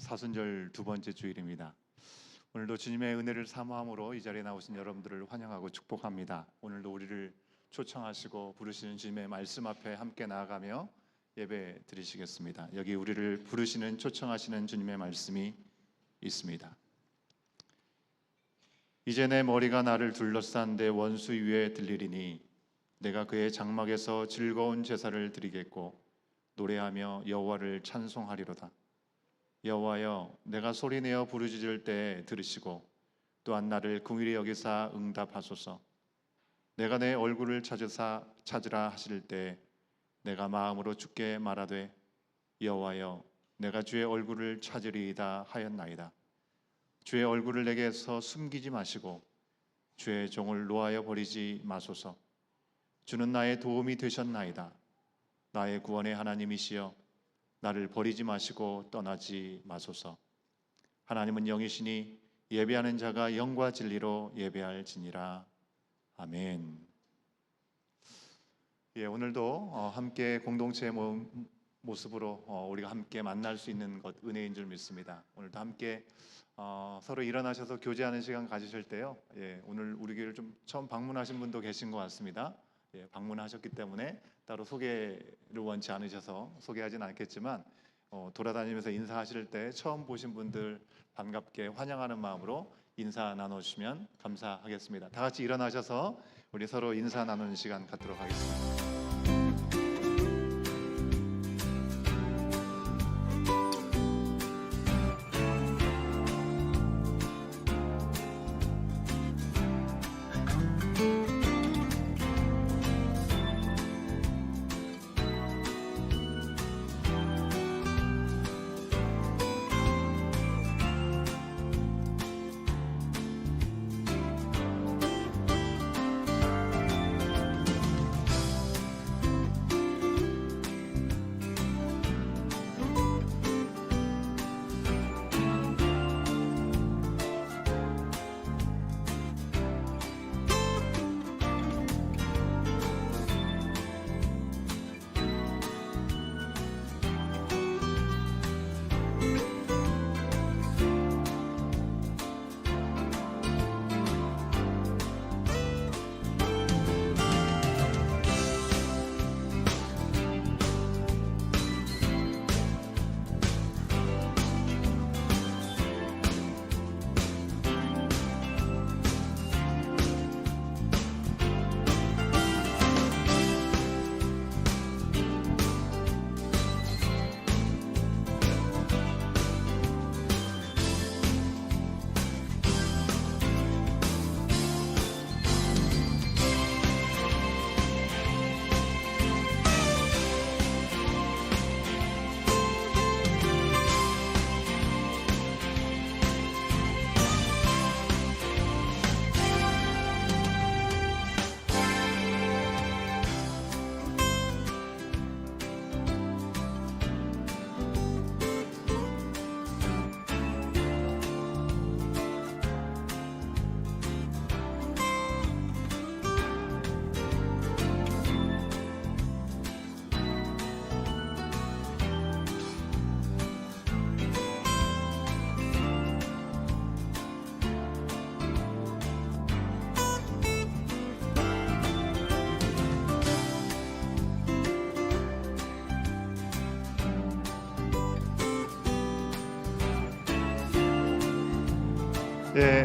사순절 두 번째 주일입니다. 오늘도 주님의 은혜를 사모함으로 이 자리에 나오신 여러분들을 환영하고 축복합니다. 오늘도 우리를 초청하시고 부르시는 주님의 말씀 앞에 함께 나아가며 예배 드리시겠습니다. 여기 우리를 부르시는 초청하시는 주님의 말씀이 있습니다. 이제 내 머리가 나를 둘러싼 내 원수 위에 들리리니 내가 그의 장막에서 즐거운 제사를 드리겠고 노래하며 여호와를 찬송하리로다. 여호와여, 내가 소리내어 부르짖을 때 들으시고 또한 나를 긍휼히 여기사 응답하소서. 내가 내 얼굴을 찾으라 하실 때 내가 마음으로 주께 말하되 여호와여, 내가 주의 얼굴을 찾으리이다 하였나이다. 주의 얼굴을 내게서 숨기지 마시고 주의 종을 노하여 버리지 마소서. 주는 나의 도움이 되셨나이다. 나의 구원의 하나님이시여, 나를 버리지 마시고 떠나지 마소서. 하나님은 영이시니 예배하는 자가 영과 진리로 예배할지니라. 아멘. 오늘도 함께 공동체의 모습으로 우리가 함께 만날 수 있는 것 은혜인 줄 믿습니다. 오늘도 함께 서로 일어나셔서 교제하는 시간 가지실 때요. 오늘 우리 교회를 좀 처음 방문하신 분도 계신 것 같습니다. 방문하셨기 때문에 따로 소개를 원치 않으셔서 소개하진 않겠지만 돌아다니면서 인사하실 때 처음 보신 분들 반갑게 환영하는 마음으로 인사 나눠주시면 감사하겠습니다. 다 같이 일어나셔서 우리 서로 인사 나누는 시간 갖도록 하겠습니다.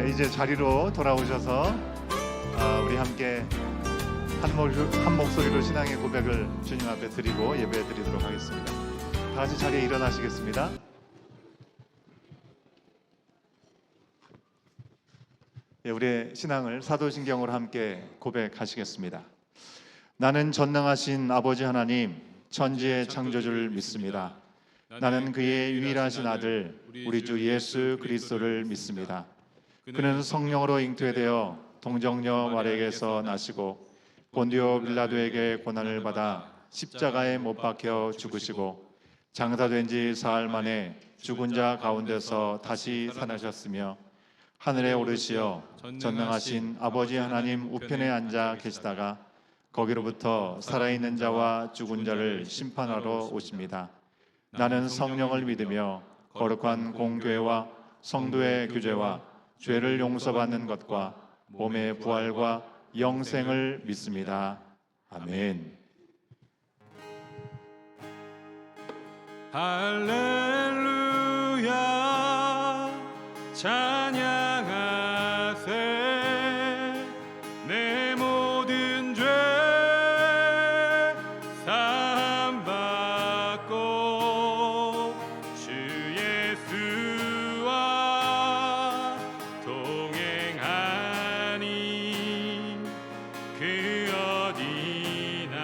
이제 자리로 돌아오셔서 우리 함께 한 목소리로 신앙의 고백을 주님 앞에 드리고 예배 드리도록 하겠습니다. 다 같이 자리에 일어나시겠습니다. 우리의 신앙을 사도신경으로 함께 고백하시겠습니다. 나는 전능하신 아버지 하나님, 천지의 창조주를 믿습니다. 나는 그의 유일하신 아들 우리 주 예수 그리스도를 믿습니다. 그는 성령으로 잉태되어 동정녀 마리아에게서 나시고 본디오 빌라도에게 고난을 받아 십자가에 못 박혀 죽으시고 장사된 지 사흘 만에 죽은 자 가운데서 다시 살아나셨으며 하늘에 오르시어 전능하신 아버지 하나님 우편에 앉아 계시다가 거기로부터 살아있는 자와 죽은 자를 심판하러 오십니다. 나는 성령을 믿으며 거룩한 공교회와 성도의 규제와 죄를 용서받는 것과 몸의 부활과 영생을 믿습니다. 아멘. 할렐루야 찬양하세 내 모든 죄 사함받고 주 예수와 동행하니 그 어디나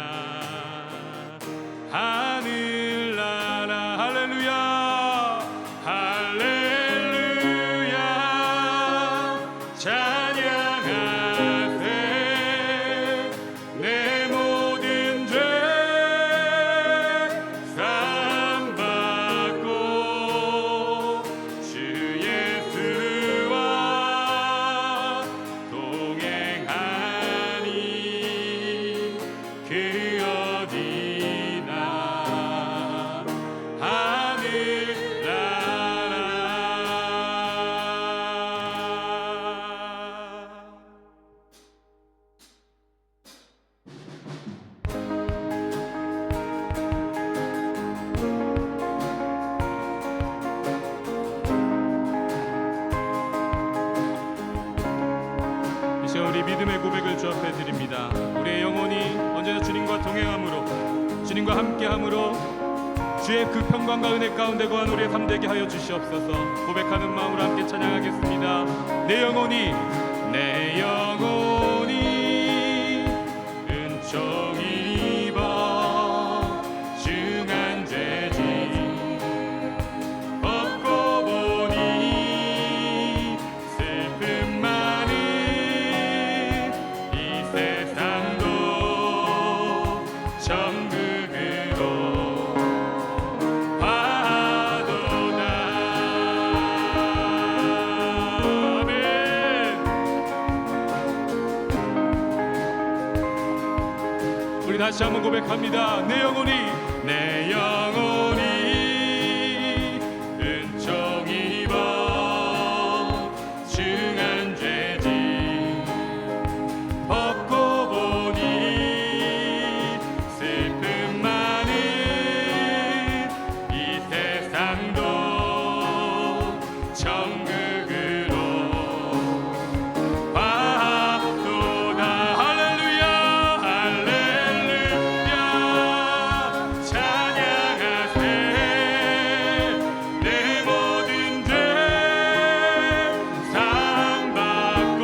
하늘나라 할렐루야 할렐루야 찬양하세 내 모든 죄 사함받고 주 예수와 동행하니 그 어디나 이제 우리 믿음의 고백을 주 앞에 드립니다. 우리의 영혼이 언제나 주님과 동행함으로 주님과 함께함으로 주의 그 평강과 은혜 가운데 거한 우리의 삶 되게 하여 주시옵소서. 고백하는 마음으로 함께 찬양하겠습니다. 내 영혼이 은총이 입어 중한 죄짐 벗고 보니 슬픔 많은 이 세상도 천국으로 파도다. 아멘. 우리 다시 한번 고백합니다. 내 영혼이 은총이 입어 중한 죄짐 벗고 보니 슬픔 많은 이 세상도 천국으로 파도다. 할렐루야 할렐루야 찬양하세 내 모든 죄 사함받고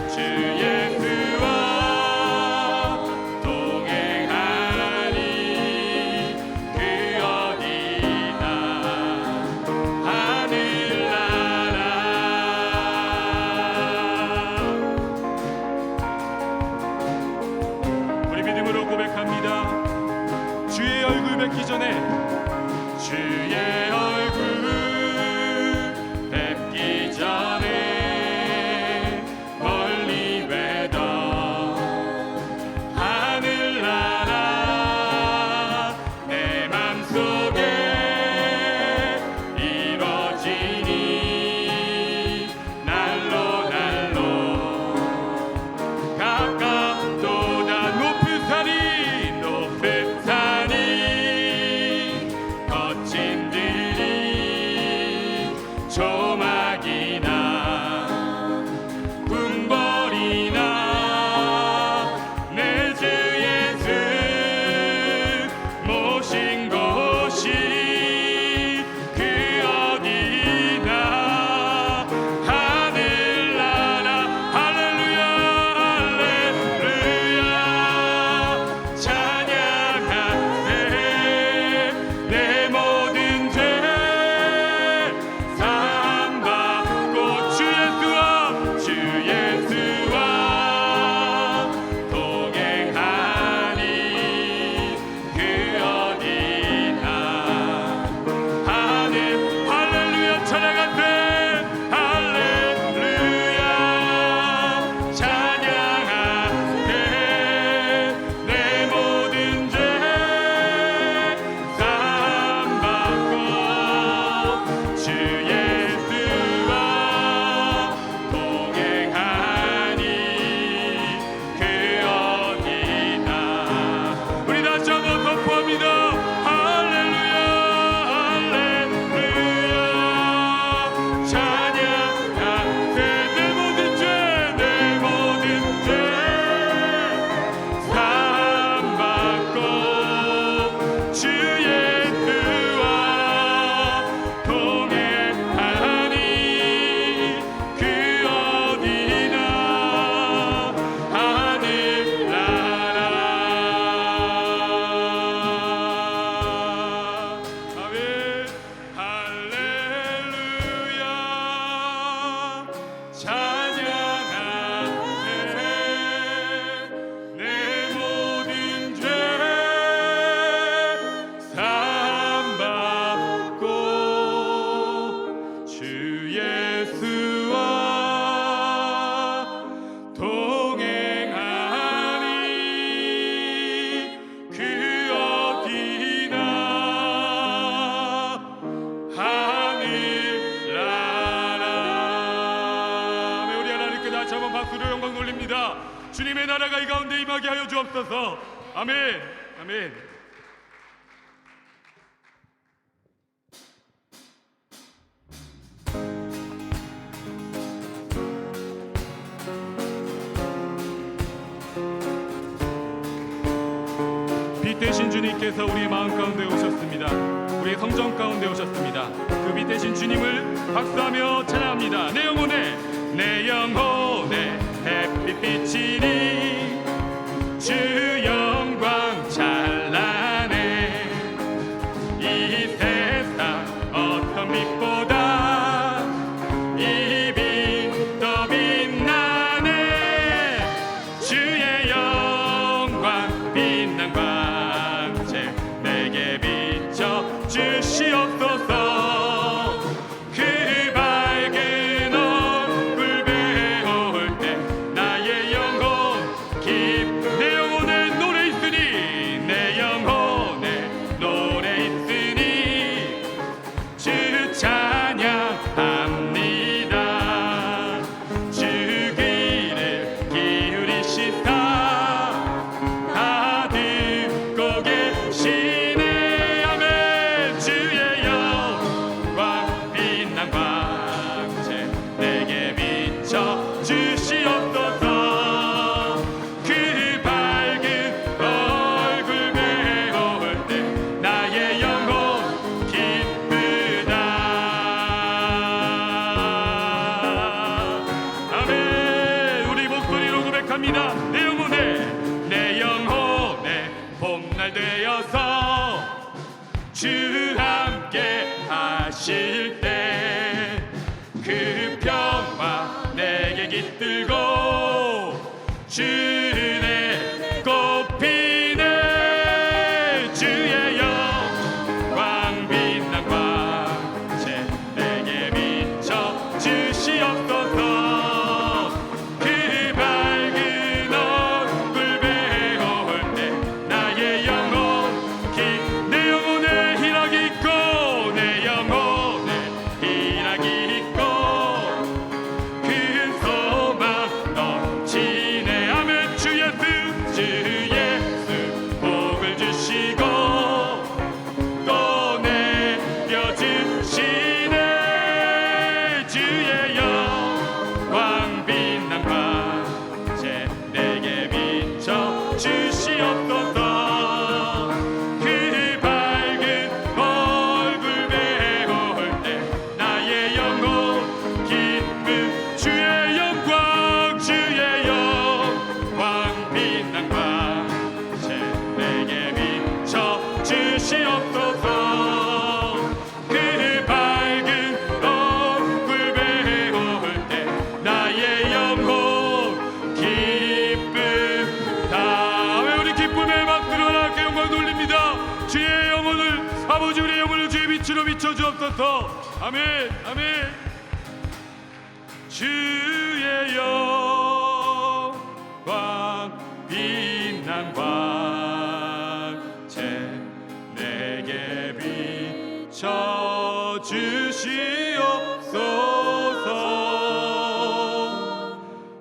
주 예수와 동행하니 그 어디나 하늘나라 영광 돌립니다. 주님의 나라가 이 가운데 임하게 하여 주옵소서. 아멘. 아멘. 빛 대신 주님께서 우리의 마음 가운데 오셨습니다. 우리의 성전 가운데 오셨습니다. 그 빛 대신 주님을 박수하며 찬양합니다. 내 영혼에 햇빛 비치니 주 영광 찬란해. 이 세상 어떤 빛보다 이 빛 더 빛나네. 주의 영광 빛난 광채 내게 비춰 주시옵소서. 그 밝은 얼굴 배울 때 나의 영혼 내 영혼에 노래 있으니 내 영혼에 노래 있으니 주 찬양합니다. 주 귀를 기울이시사 다 듣고 계시네. 아멘. 주의 영광 빛난 광채 내게 비춰 주시옵소서. 그 밝은 얼굴 배울 때 나의 영혼 기쁘다. 아멘. 우리 목소리로 고백합니다. 내 영혼에 봄날 되어서 주 함께 하실 때 그 평화 내게 깃들고 주내 꽃피네. 주의 영광 빛난 광채 내게 비춰 주시옵소서. 그 밝은 얼굴 배울 때 나의 영혼 내 영혼에 희락이 있고 내 영혼에 희락이 있고 큰 소망 넘치네. 아멘. 주 예수 복을 주시고 또 내려주시네. 주의 영광 빛난 광채 내게 비춰 주시옵소서. 그 밝은 얼굴 배울 때 나의 영혼 기쁨. 주의 영광 빛난 광채 내게 비춰 주시옵소서. 그 밝은 얼굴 배울 때 나의 영혼 기쁘다. 왜 우리 기쁨의 박수로 하나님께 영광 돌립니다. 주의 영혼을 아버지 우리의 영혼을 주의 빛으로 비춰 주옵소서. 아멘. 아멘. 주의 영광 빛난 광채 내게 비춰 주시옵소서.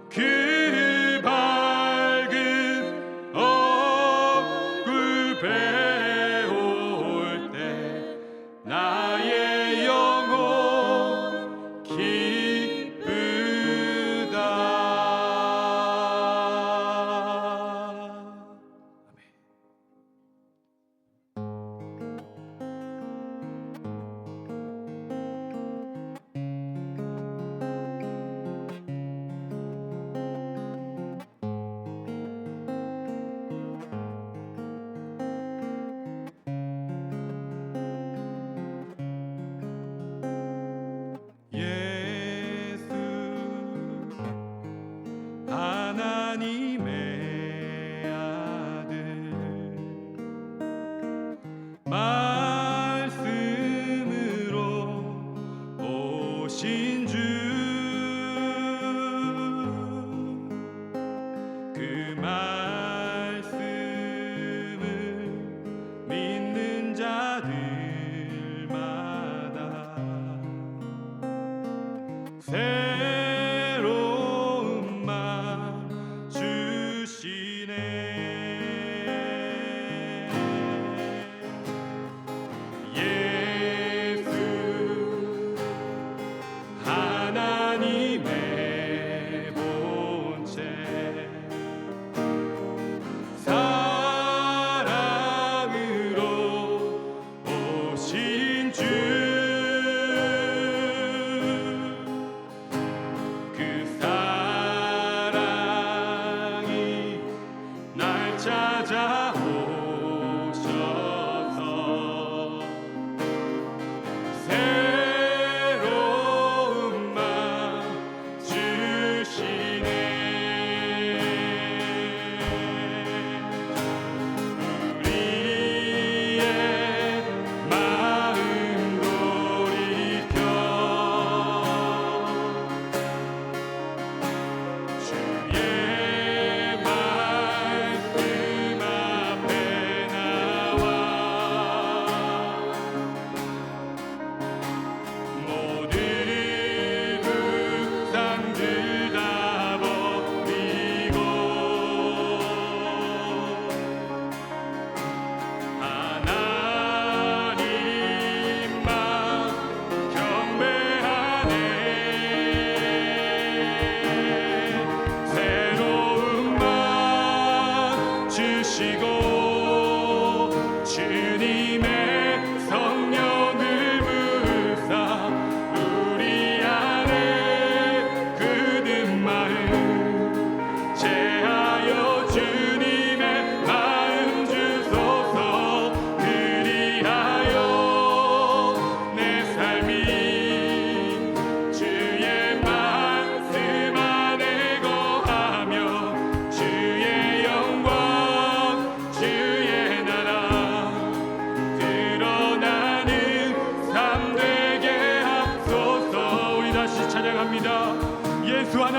그 밝은 얼굴 배울 때 나의 영혼 새로운 맘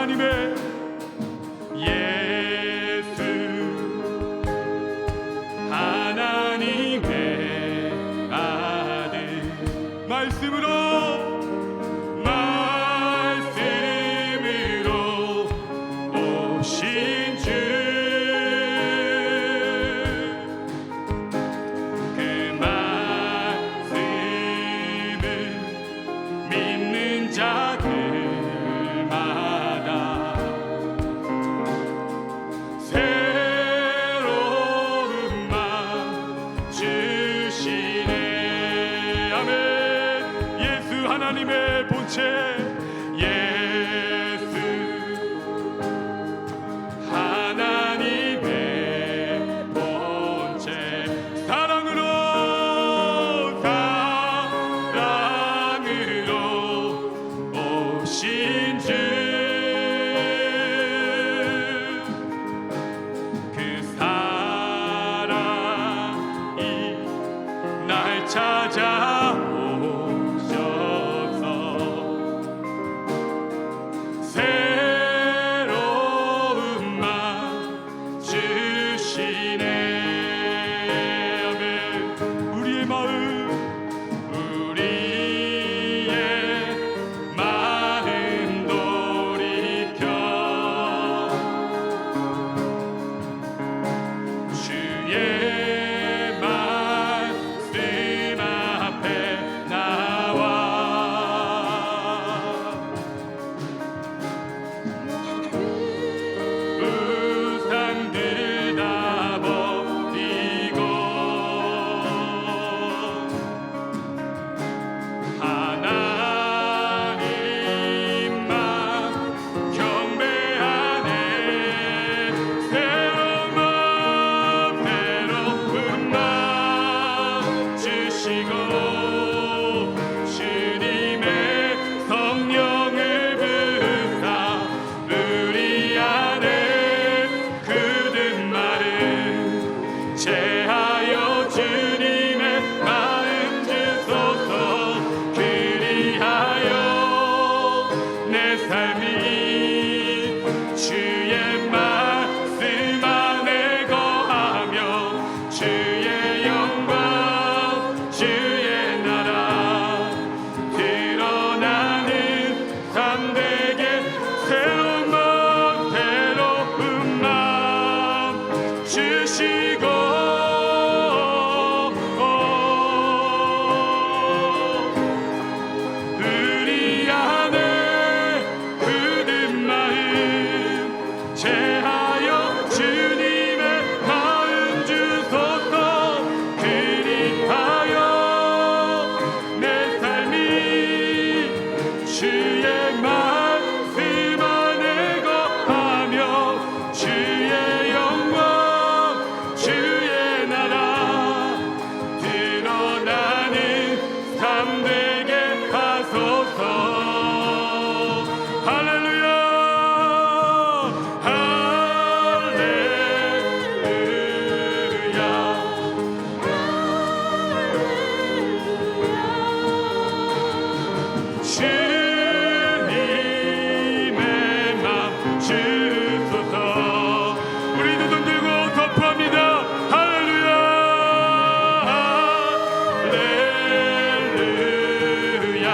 하나님의 예수 하나님의 아들 말씀으로 오신 주 그 말씀을 믿는 자들마다 새로운 맘 주시네. 아멘. 예수 하나님의 본체 예수 하나님의 본체 사랑으로 오신 주 그 사랑이 날 찾아오셔서 새로운 맘 주시네. 아멘. 우리의 마음 돌이켜 주의 말씀 앞에 나와 우상들 다 버리고 하나님만 경배하네. 새로운 맘 주시고 주님의 성령을 부으사 우리 안에 굳은 마음 제하여 주님의 마음 주소서. 그리하여 내 삶이 주의 말씀 안에 거하며 주의 영광 주의 나라 드러나는 삶 되게. 새로운 맘 주시고 우리 안에 굳은 마음 제하여 주님의 마음 주소서. 그리하여 내 삶이 주의 말씀 안에 거하며 주의 영광 주의 나라 드러나는 삶 되게 하소서. 할렐루야 할렐루야 주님의 맘 주소서. 우리 두 손 들고 선포합니다. 할렐루야 할렐루야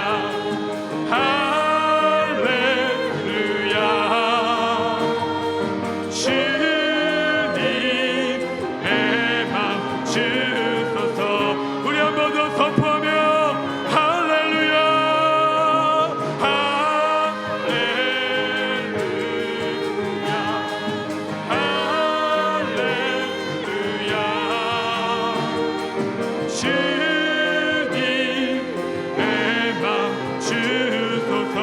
할렐루야 주님의 맘 주소서. 우리 한 번 더 선포하며 할렐루야 할렐루야 할렐루야 주님의 맘 주소서.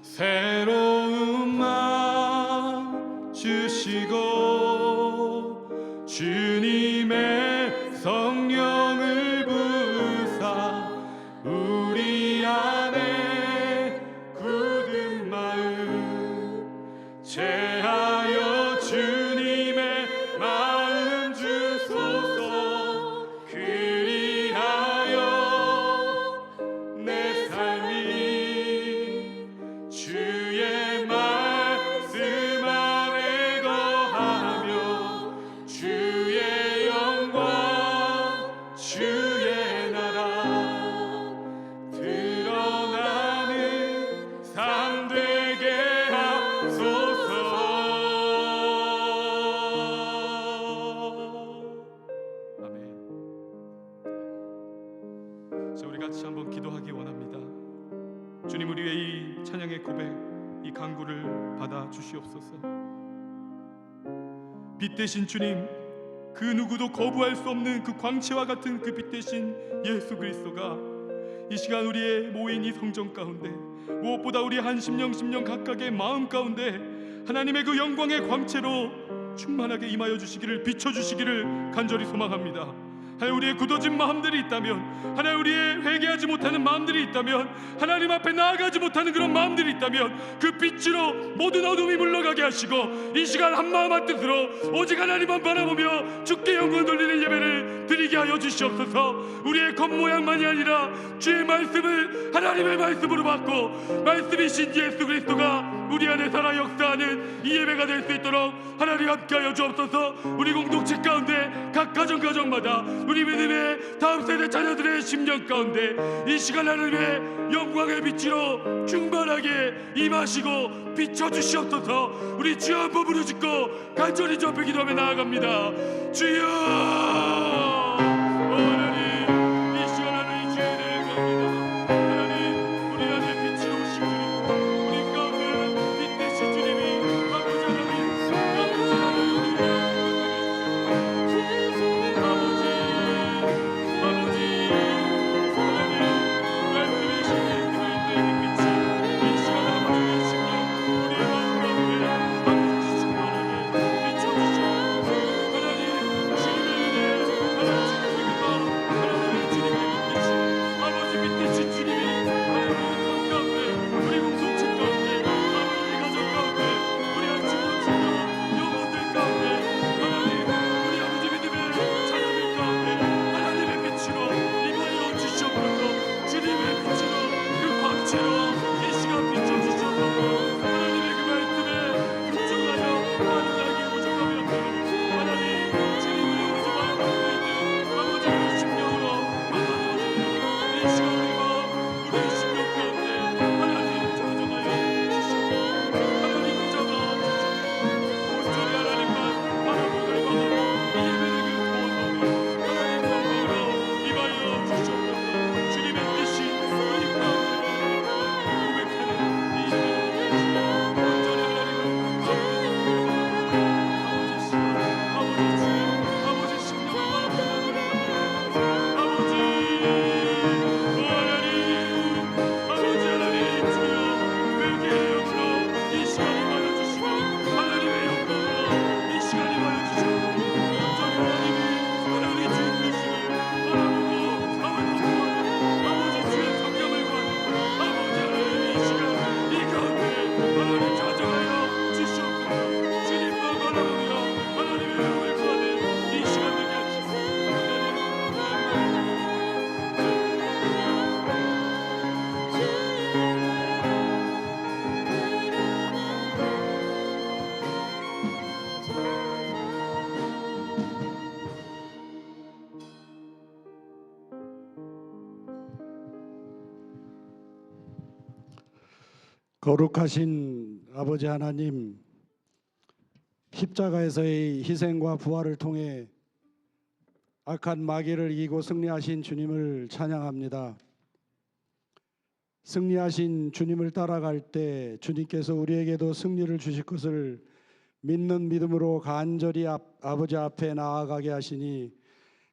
새로운 맘 주시고 주님의 성령을 부으사 우리 안에 굳은 마음 제하여 주님의 마음 주소서. 그 주님, 우리의 이 찬양의 고백, 이 간구를 받아 주시옵소서. 빛 대신 주님, 그 누구도 거부할 수 없는 그 광채와 같은 그 빛 대신 예수 그리스도가 이 시간 우리의 모인 이 성전 가운데, 무엇보다 우리 한 심령 각각의 마음 가운데 하나님의 그 영광의 광채로 충만하게 임하여 주시기를, 비춰주시기를 간절히 소망합니다. 하나님, 우리의 굳어진 마음들이 있다면, 하나님, 우리의 회개하지 못하는 마음들이 있다면, 하나님 앞에 나아가지 못하는 그런 마음들이 있다면 그 빛으로 모든 어둠이 물러가게 하시고 이 시간 한마음 한뜻으로 오직 하나님만 바라보며 주께 영광 돌리는 예배를 드리게 하여 주시옵소서. 우리의 겉모양만이 아니라 주의 말씀을 하나님의 말씀으로 받고 말씀이신 예수 그리스도가 우리 안에 살아 역사하는 이 예배가 될 수 있도록 하나님 함께하여 주옵소서. 우리 공동체 가운데 각 가정마다 우리 믿음의 다음 세대 자녀들의 심령 가운데 이 시간 하나님의 영광의 빛으로 충만하게 임하시고 비춰주시옵소서. 우리 주여 한번 부르짖고 간절히 주 앞에 기도하며 나아갑니다. 주여, 하나님, 이 시간 하나님 주의 은혜를 구합니다. 하나님, 우리 안에 빛으로 오신 주님, 우리 가운데 빛 대신 주님이 아버지 하나님 거룩하신 아버지 하나님, 십자가에서의 희생과 부활을 통해 악한 마귀를 이기고 승리하신 주님을 찬양합니다. 승리하신 주님을 따라갈 때 주님께서 우리에게도 승리를 주실 것을 믿는 믿음으로 간절히 아버지 앞에 나아가게 하시니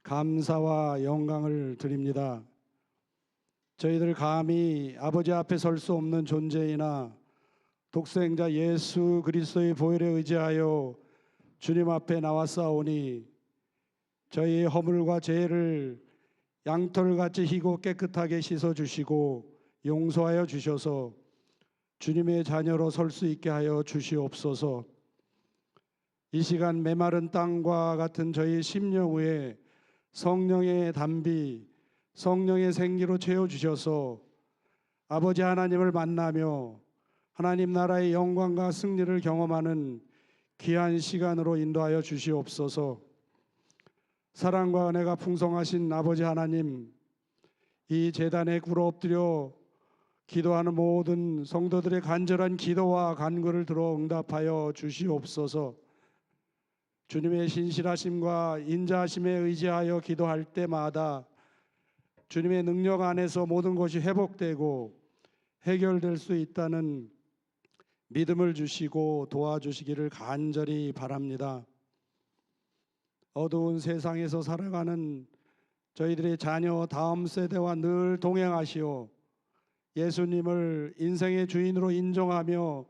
감사와 영광을 드립니다. 저희들 감히 아버지 앞에 설 수 없는 존재이나 독생자 예수 그리스도의 보혈에 의지하여 주님 앞에 나왔사오니 저희의 허물과 죄를 양털같이 희고 깨끗하게 씻어주시고 용서하여 주셔서 주님의 자녀로 설 수 있게 하여 주시옵소서. 이 시간 메마른 땅과 같은 저희 심령 위에 성령의 담비, 성령의 생기로 채워주셔서 아버지 하나님을 만나며 하나님 나라의 영광과 승리를 경험하는 귀한 시간으로 인도하여 주시옵소서. 사랑과 은혜가 풍성하신 아버지 하나님, 이 제단에 꿇어 엎드려 기도하는 모든 성도들의 간절한 기도와 간구를 들어 응답하여 주시옵소서. 주님의 신실하심과 인자하심에 의지하여 기도할 때마다 주님의 능력 안에서 모든 것이 회복되고 해결될 수 있다는 믿음을 주시고 도와주시기를 간절히 바랍니다. 어두운 세상에서 살아가는 저희들의 자녀 다음 세대와 늘 동행하시오 예수님을 인생의 주인으로 인정하며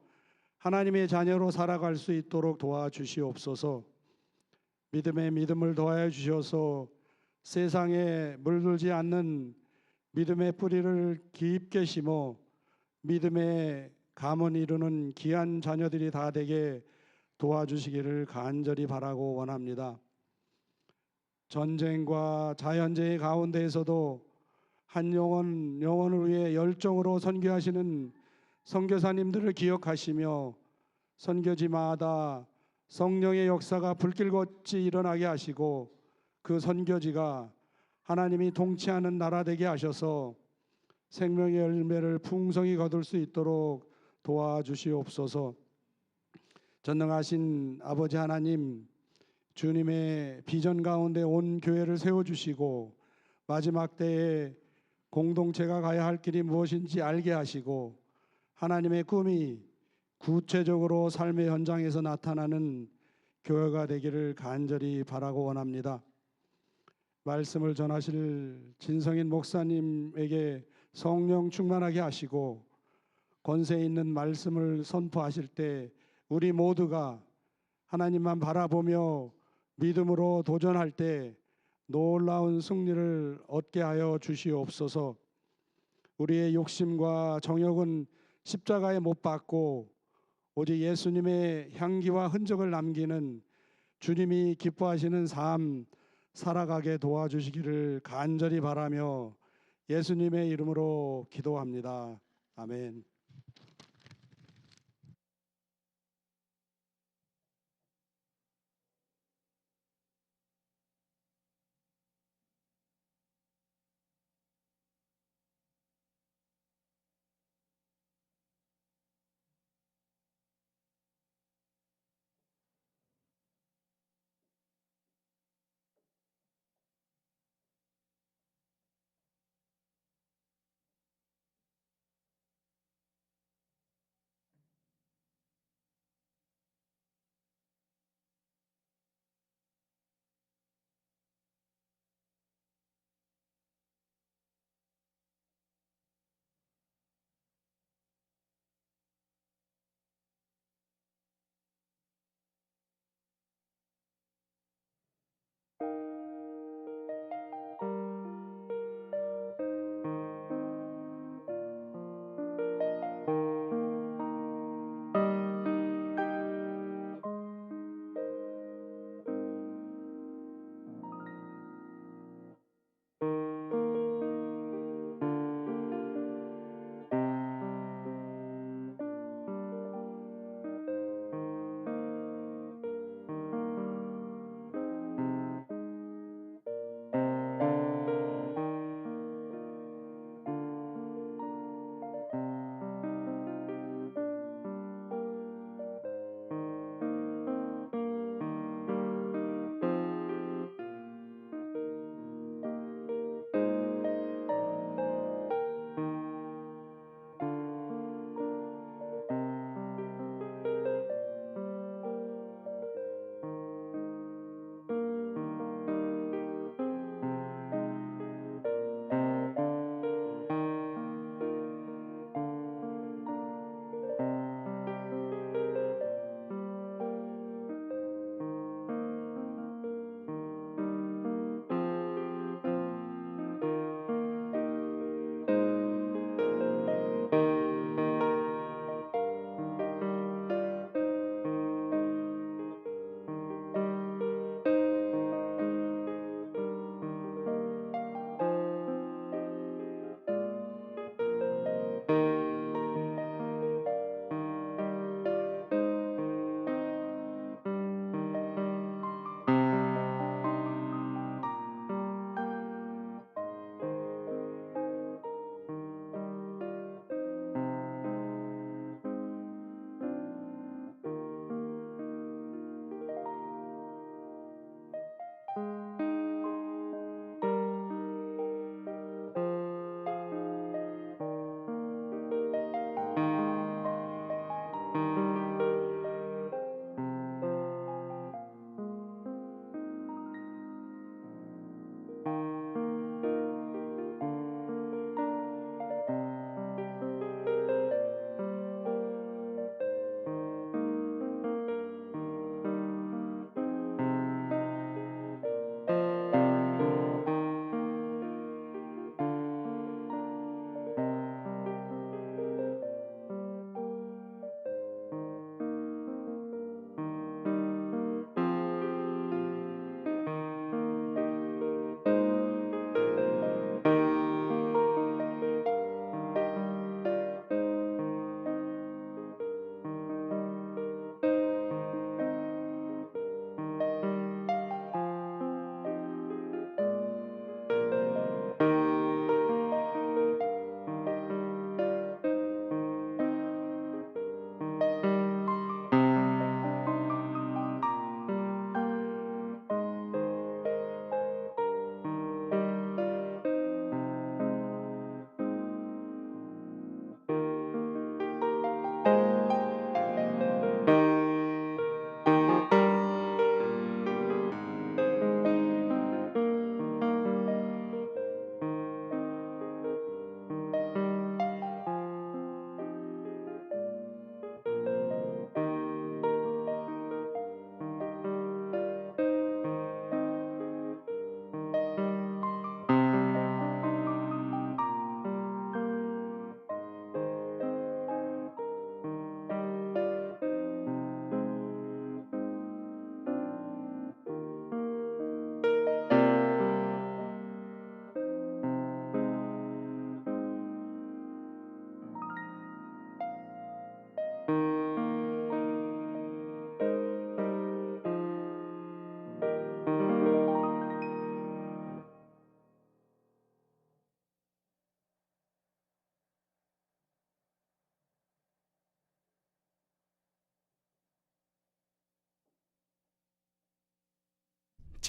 하나님의 자녀로 살아갈 수 있도록 도와주시옵소서. 믿음에 믿음을 더하여 주셔서 세상에 물들지 않는 믿음의 뿌리를 깊게 심어 믿음의 가문 이루는 귀한 자녀들이 다 되게 도와주시기를 간절히 바라고 원합니다. 전쟁과 자연재해 가운데에서도 한 영혼을 위해 열정으로 선교하시는 선교사님들을 기억하시며 선교지마다 성령의 역사가 불길같이 일어나게 하시고 그 선교지가 하나님이 통치하는 나라 되게 하셔서 생명의 열매를 풍성히 거둘 수 있도록 도와주시옵소서. 전능하신 아버지 하나님, 주님의 비전 가운데 온 교회를 세워주시고 마지막 때에 공동체가 가야 할 길이 무엇인지 알게 하시고 하나님의 꿈이 구체적으로 삶의 현장에서 나타나는 교회가 되기를 간절히 바라고 원합니다. 말씀을 전하실 진성인 목사님에게 성령 충만하게 하시고 권세 있는 말씀을 선포하실 때 우리 모두가 하나님만 바라보며 믿음으로 도전할 때 놀라운 승리를 얻게 하여 주시옵소서. 우리의 욕심과 정욕은 십자가에 못 박고 오직 예수님의 향기와 흔적을 남기는 주님이 기뻐하시는 삶 살아가게 도와주시기를 간절히 바라며 예수님의 이름으로 기도합니다. 아멘.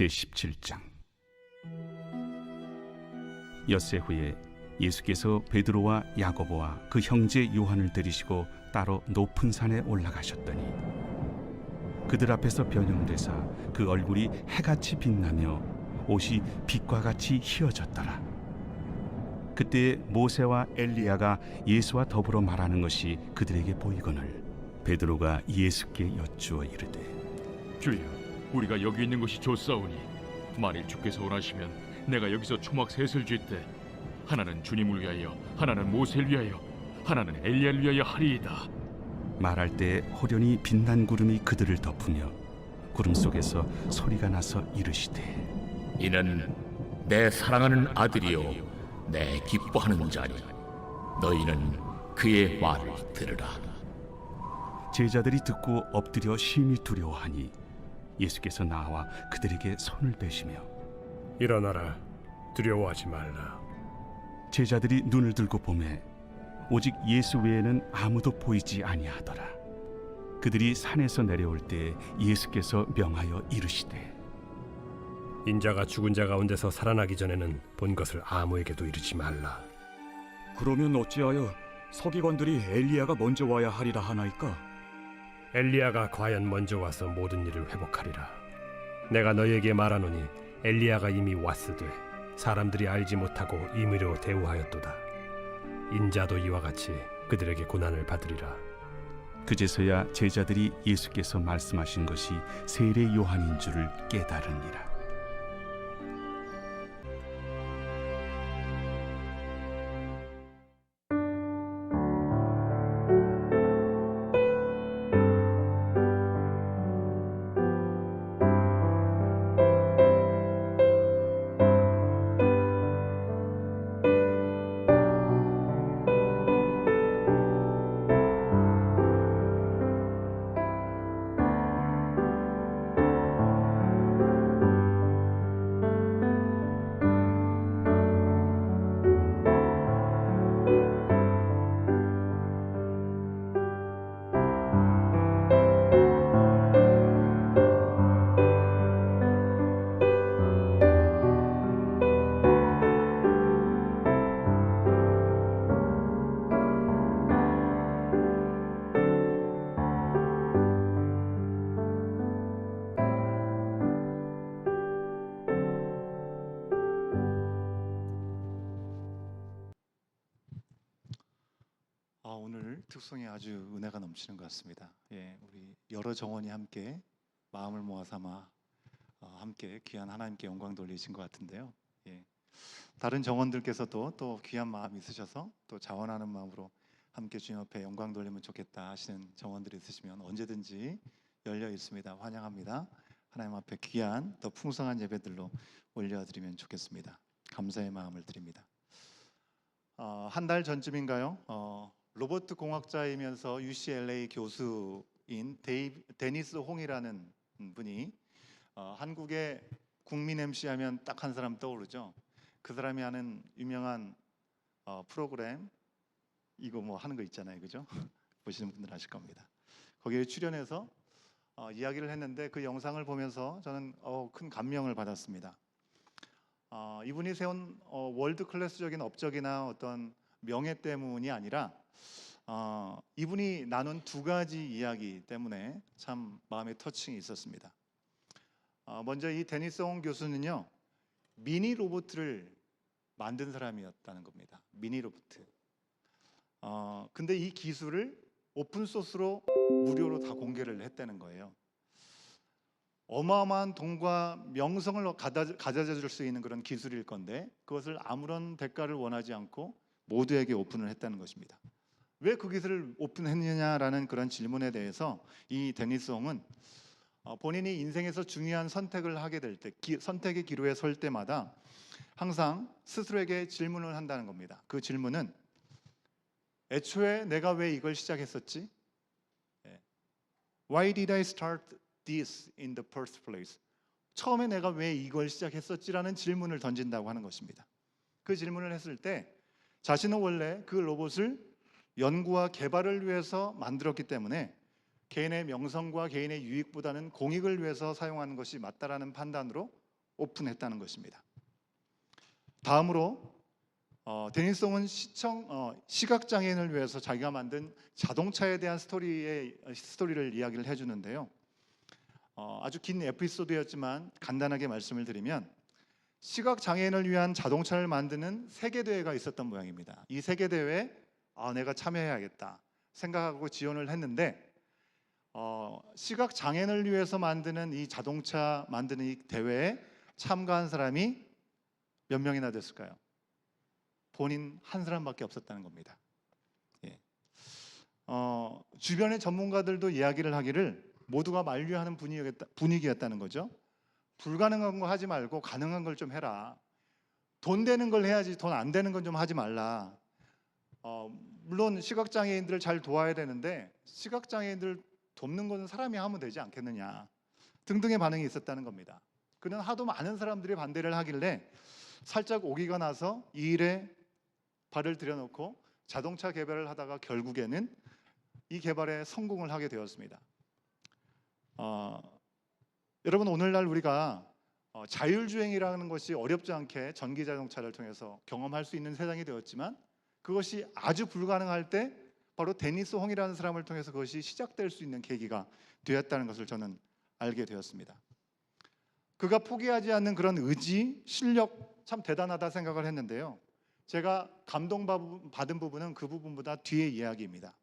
제17장. 엿새 후에 예수께서 베드로와 야고보와 그 형제 요한을 데리시고 따로 높은 산에 올라가셨더니 그들 앞에서 변형되사 그 얼굴이 해같이 빛나며 옷이 빛과 같이 희어졌더라. 그때 모세와 엘리야가 예수와 더불어 말하는 것이 그들에게 보이거늘 베드로가 예수께 여쭈어 이르되 주여, 우리가 여기 있는 것이 좋사오니 만일 주께서 원하시면 내가 여기서 초막 셋을 쥘때 하나는 주님을 위하여, 하나는 모세를 위하여, 하나는 엘리야를 위하여 하리이다. 말할 때 호련히 빛난 구름이 그들을 덮으며 구름 속에서 소리가 나서 이르시되 이는 내 사랑하는 아들이요 내 기뻐하는 자니 너희는 그의 말을 들으라. 제자들이 듣고 엎드려 심히 두려워하니 예수께서 나와 그들에게 손을 빼시며 일어나라, 두려워하지 말라. 제자들이 눈을 들고 보매 오직 예수 외에는 아무도 보이지 아니하더라. 그들이 산에서 내려올 때 예수께서 명하여 이르시되 인자가 죽은 자 가운데서 살아나기 전에는 본 것을 아무에게도 이르지 말라. 그러면 어찌하여 서기관들이 엘리야가 먼저 와야 하리라 하나이까? 엘리야가 과연 먼저 와서 모든 일을 회복하리라. 내가 너희에게 말하노니 엘리야가 이미 왔으되 사람들이 알지 못하고 임의로 대우하였도다. 인자도 이와 같이 그들에게 고난을 받으리라. 그제서야 제자들이 예수께서 말씀하신 것이 세례 요한인 줄을 깨달으니라. 오늘 특송이 아주 은혜가 넘치는 것 같습니다. 예, 우리 여러 정원이 함께 마음을 모아 삼아 함께 귀한 하나님께 영광 돌리신 것 같은데요. 예, 다른 정원들께서도 또 귀한 마음 있으셔서 또 자원하는 마음으로 함께 주님 앞에 영광 돌리면 좋겠다 하시는 정원들이 있으시면 언제든지 열려 있습니다. 환영합니다. 하나님 앞에 귀한 더 풍성한 예배들로 올려드리면 좋겠습니다. 감사의 마음을 드립니다. 한 달 전쯤인가요? 로버트 공학자이면서 UCLA 교수인 데니스 홍이라는 분이 한국의 국민 MC 하면 딱 한 사람 떠오르죠. 그 사람이 하는 유명한 프로그램 이거 뭐 하는 거 있잖아요, 그죠? 보시는 분들 아실 겁니다. 거기에 출연해서 이야기를 했는데 그 영상을 보면서 저는 큰 감명을 받았습니다. 이분이 세운 월드 클래스적인 업적이나 어떤 명예 때문이 아니라 이분이 나눈 두 가지 이야기 때문에 참 마음에 터칭이 있었습니다. 먼저 이 데니스 홍 교수는요, 미니 로봇을 만든 사람이었다는 겁니다. 미니 로봇. 근데 이 기술을 오픈 소스로 무료로 다 공개를 했다는 거예요. 어마어마한 돈과 명성을 가져다 줄 수 있는 그런 기술일 건데 그것을 아무런 대가를 원하지 않고 모두에게 오픈을 했다는 것입니다. 왜 그 기술을 오픈했느냐라는 그런 질문에 대해서 이 데니스 홍은 본인이 인생에서 중요한 선택을 하게 될 때, 선택의 기로에 설 때마다 항상 스스로에게 질문을 한다는 겁니다. 그 질문은 애초에 내가 왜 이걸 시작했었지? Why did I start this in the first place? 처음에 내가 왜 이걸 시작했었지라는 질문을 던진다고 하는 것입니다. 그 질문을 했을 때 자신은 원래 그 로봇을 연구와 개발을 위해서 만들었기 때문에 개인의 명성과 개인의 유익보다는 공익을 위해서 사용하는 것이 맞다라는 판단으로 오픈했다는 것입니다. 다음으로 데니스 홍은 시각장애인을 위해서 자기가 만든 자동차에 대한 스토리를 이야기를 해주는데요. 아주 긴 에피소드였지만 간단하게 말씀을 드리면 시각장애인을 위한 자동차를 만드는 세계대회가 있었던 모양입니다. 이 세계대회에 내가 참여해야겠다 생각하고 지원을 했는데 시각장애인을 위해서 만드는 이 자동차 만드는 이 대회에 참가한 사람이 몇 명이나 됐을까요? 본인 한 사람밖에 없었다는 겁니다. 예. 주변의 전문가들도 이야기를 하기를 모두가 만류하는 분위기였다는 거죠. 불가능한 거 하지 말고 가능한 걸 좀 해라. 돈 되는 걸 해야지 돈 안 되는 건 좀 하지 말라. 물론 시각장애인들을 잘 도와야 되는데 시각장애인들 돕는 것은 사람이 하면 되지 않겠느냐 등등의 반응이 있었다는 겁니다. 그는 하도 많은 사람들이 반대를 하길래 살짝 오기가 나서 이 일에 발을 들여놓고 자동차 개발을 하다가 결국에는 이 개발에 성공을 하게 되었습니다. 여러분, 오늘날 우리가 자율주행이라는 것이 어렵지 않게 전기자동차를 통해서 경험할 수 있는 세상이 되었지만 그것이 아주 불가능할 때 바로 데니스 홍이라는 사람을 통해서 그것이 시작될 수 있는 계기가 되었다는 것을 저는 알게 되었습니다. 그가 포기하지 않는 그런 의지, 실력 참 대단하다 생각을 했는데요. 제가 감동받은 부분은 그 부분보다 뒤의 이야기입니다.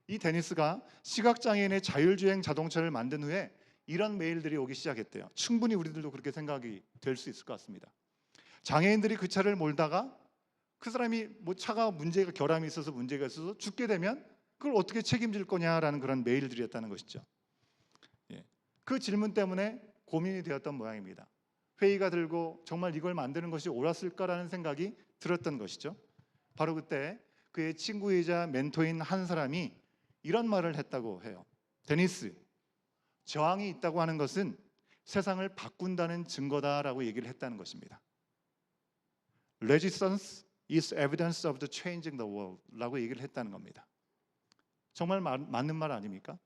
이 데니스가 시각장애인의 자율주행 자동차를 만든 후에 이런 메일들이 오기 시작했대요. 충분히 우리들도 그렇게 생각이 될 수 있을 것 같습니다. 장애인들이 그 차를 몰다가 그 사람이 차가 결함이 있어서 문제가 있어서 죽게 되면 그걸 어떻게 책임질 거냐라는 그런 메일들이었다는 것이죠. 예. 그 질문 때문에 고민이 되었던 모양입니다. 회의가 들고 정말 이걸 만드는 것이 옳았을까라는 생각이 들었던 것이죠. 바로 그때 그의 친구이자 멘토인 한 사람이 이런 말을 했다고 해요. 데니스, 저항이 있다고 하는 것은 세상을 바꾼다는 증거다라고 얘기를 했다는 것입니다. Resistance is evidence of the changing the world 라고 얘기를 했다는 겁니다. 정말 맞는 말 아닙니까?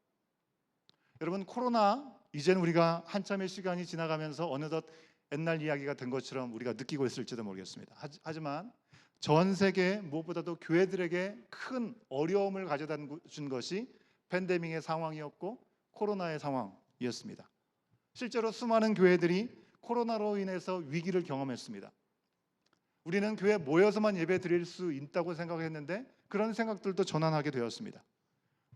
여러분, 코로나 이제는 우리가 한참의 시간이 지나가면서 어느덧 옛날 이야기가 된 것처럼 우리가 느끼고 있을지도 모르겠습니다. 하지만 전 세계 무엇보다도 교회들에게 큰 어려움을 가져다 준 것이 팬데믹의 상황이었고 코로나의 상황이었습니다. 실제로 수많은 교회들이 코로나로 인해서 위기를 경험했습니다. 우리는 교회에 모여서만 예배 드릴 수 있다고 생각했는데 그런 생각들도 전환하게 되었습니다.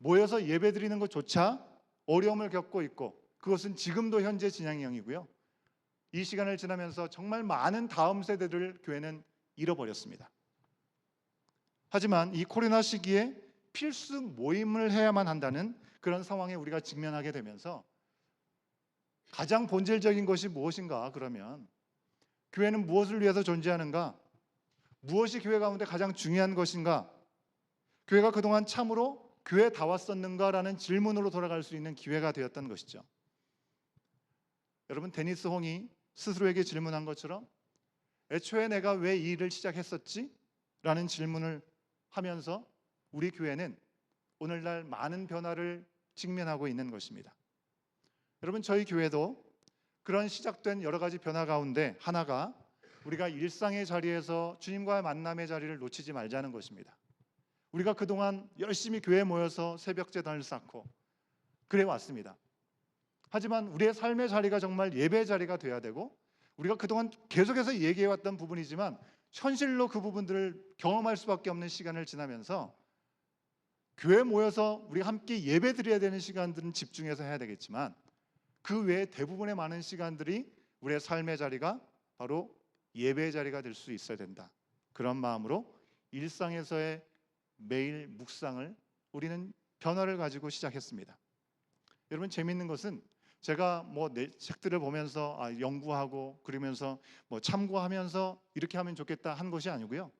모여서 예배 드리는 것조차 어려움을 겪고 있고 그것은 지금도 현재 진행형이고요. 이 시간을 지나면서 정말 많은 다음 세대들을 교회는 잃어버렸습니다. 하지만 이 코로나 시기에 필수 모임을 해야만 한다는 그런 상황에 우리가 직면하게 되면서 가장 본질적인 것이 무엇인가? 그러면 교회는 무엇을 위해서 존재하는가? 무엇이 교회 가운데 가장 중요한 것인가? 교회가 그동안 참으로 교회다웠었는가라는 질문으로 돌아갈 수 있는 기회가 되었던 것이죠. 여러분, 데니스 홍이 스스로에게 질문한 것처럼 애초에 내가 왜 이 일을 시작했었지? 라는 질문을 하면서 우리 교회는 오늘날 많은 변화를 직면하고 있는 것입니다. 여러분, 저희 교회도 그런 시작된 여러 가지 변화 가운데 하나가 우리가 일상의 자리에서 주님과의 만남의 자리를 놓치지 말자는 것입니다. 우리가 그동안 열심히 교회에 모여서 새벽 제단을 쌓고 그래 왔습니다. 하지만 우리의 삶의 자리가 정말 예배 자리가 돼야 되고 우리가 그동안 계속해서 얘기해왔던 부분이지만 현실로 그 부분들을 경험할 수밖에 없는 시간을 지나면서 교회에 모여서 우리 함께 예배 드려야 되는 시간들은 집중해서 해야 되겠지만 그 외에 대부분의 많은 시간들이 우리의 삶의 자리가 바로 예배의 자리가 될 수 있어야 된다. 그런 마음으로 일상에서의 매일 묵상을 우리는 변화를 가지고 시작했습니다. 여러분, 재미있는 것은 제가 내 책들을 보면서 연구하고 그러면서 참고하면서 이렇게 하면 좋겠다 한 것이 아니고요.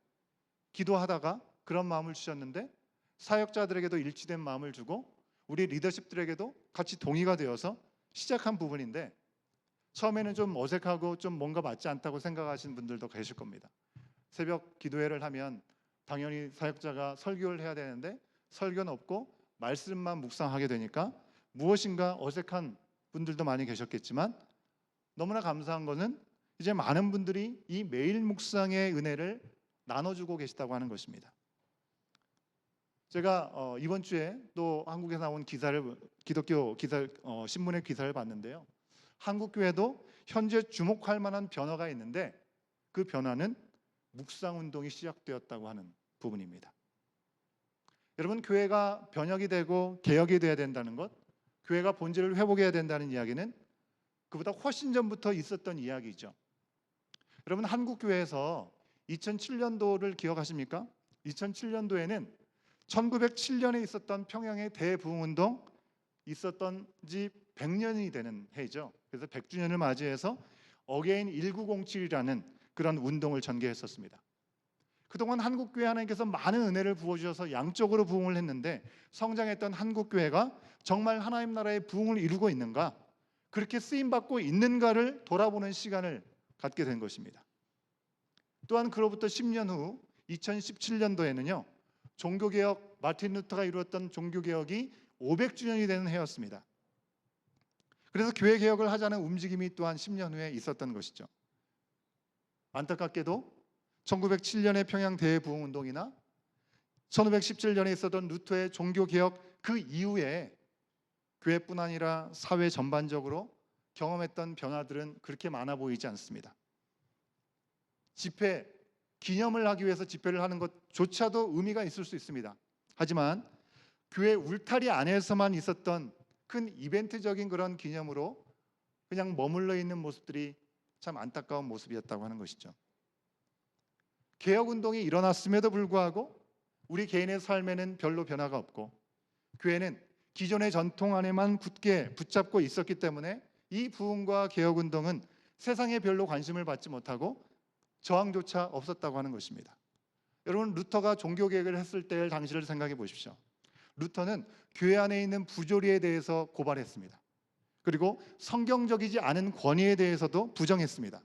기도하다가 그런 마음을 주셨는데 사역자들에게도 일치된 마음을 주고 우리 리더십들에게도 같이 동의가 되어서 시작한 부분인데 처음에는 좀 어색하고 좀 뭔가 맞지 않다고 생각하시는 분들도 계실 겁니다. 새벽 기도회를 하면 당연히 사역자가 설교를 해야 되는데 설교는 없고 말씀만 묵상하게 되니까 무엇인가 어색한 분들도 많이 계셨겠지만 너무나 감사한 것은 이제 많은 분들이 이 매일 묵상의 은혜를 나눠주고 계시다고 하는 것입니다. 제가 이번 주에 또 한국에서 나온 기독교 신문의 기사를 봤는데요. 한국 교회도 현재 주목할 만한 변화가 있는데 그 변화는 묵상 운동이 시작되었다고 하는 부분입니다. 여러분, 교회가 변혁이 되고 개혁이 돼야 된다는 것, 교회가 본질을 회복해야 된다는 이야기는 그보다 훨씬 전부터 있었던 이야기죠. 여러분, 한국 교회에서 2007년도를 기억하십니까? 2007년도에는 1907년에 있었던 평양의 대부흥운동 있었던 지 100년이 되는 해죠. 그래서 100주년을 맞이해서 어게인 1907이라는 그런 운동을 전개했었습니다. 그동안 한국교회 하나님께서 많은 은혜를 부어주셔서 양쪽으로 부흥을 했는데 성장했던 한국교회가 정말 하나님 나라의 부흥을 이루고 있는가, 그렇게 쓰임받고 있는가를 돌아보는 시간을 갖게 된 것입니다. 또한 그로부터 10년 후 2017년도에는요. 종교개혁, 마틴 루터가 이루었던 종교개혁이 500주년이 되는 해였습니다. 그래서 교회개혁을 하자는 움직임이 또한 10년 후에 있었던 것이죠. 안타깝게도 1907년의 평양 대부흥운동이나 1517년에 있었던 루터의 종교개혁 그 이후에 교회뿐 아니라 사회 전반적으로 경험했던 변화들은 그렇게 많아 보이지 않습니다. 집회, 기념을 하기 위해서 집회를 하는 것조차도 의미가 있을 수 있습니다. 하지만 교회 울타리 안에서만 있었던 큰 이벤트적인 그런 기념으로 그냥 머물러 있는 모습들이 참 안타까운 모습이었다고 하는 것이죠. 개혁운동이 일어났음에도 불구하고 우리 개인의 삶에는 별로 변화가 없고 교회는 기존의 전통 안에만 굳게 붙잡고 있었기 때문에 이 부흥과 개혁운동은 세상에 별로 관심을 받지 못하고 저항조차 없었다고 하는 것입니다. 여러분, 루터가 종교개혁을 했을 때의 당시를 생각해 보십시오. 루터는 교회 안에 있는 부조리에 대해서 고발했습니다. 그리고 성경적이지 않은 권위에 대해서도 부정했습니다.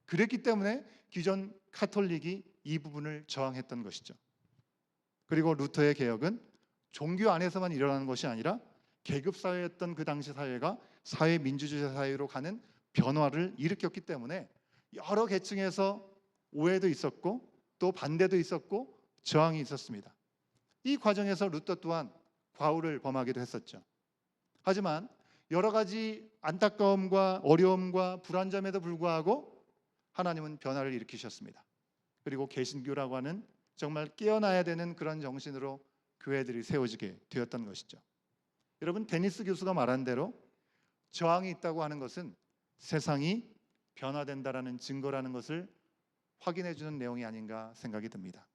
그랬기 때문에 기존 카톨릭이 이 부분을 저항했던 것이죠. 그리고 루터의 개혁은 종교 안에서만 일어나는 것이 아니라 계급사회였던 그 당시 사회가 사회민주주의 사회로 가는 변화를 일으켰기 때문에 여러 계층에서 오해도 있었고 또 반대도 있었고 저항이 있었습니다. 이 과정에서 루터 또한 과오를 범하기도 했었죠. 하지만 여러 가지 안타까움과 어려움과 불안점에도 불구하고 하나님은 변화를 일으키셨습니다. 그리고 개신교라고 하는 정말 깨어나야 되는 그런 정신으로 교회들이 세워지게 되었던 것이죠. 여러분, 데니스 교수가 말한 대로 저항이 있다고 하는 것은 세상이 변화된다라는 증거라는 것을 확인해 주는 내용이 아닌가 생각이 듭니다.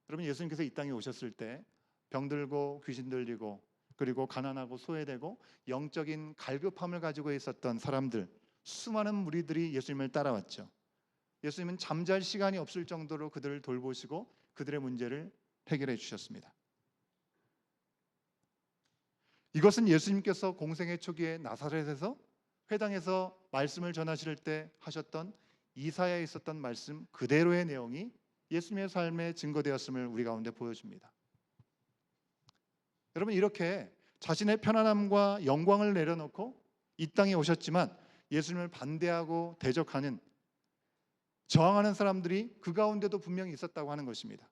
여러분, 예수님께서 이 땅에 오셨을 때 병들고 귀신 들리고 그리고 가난하고 소외되고 영적인 갈급함을 가지고 있었던 사람들, 수많은 무리들이 예수님을 따라왔죠. 예수님은 잠잘 시간이 없을 정도로 그들을 돌보시고 그들의 문제를 해결해 주셨습니다. 이것은 예수님께서 공생의 초기에 나사렛에서 회당에서 말씀을 전하실 때 하셨던 이사야에 있었던 말씀 그대로의 내용이 예수님의 삶에 증거되었음을 우리 가운데 보여줍니다. 여러분, 이렇게 자신의 편안함과 영광을 내려놓고 이 땅에 오셨지만 예수님을 반대하고 대적하는, 저항하는 사람들이 그 가운데도 분명히 있었다고 하는 것입니다.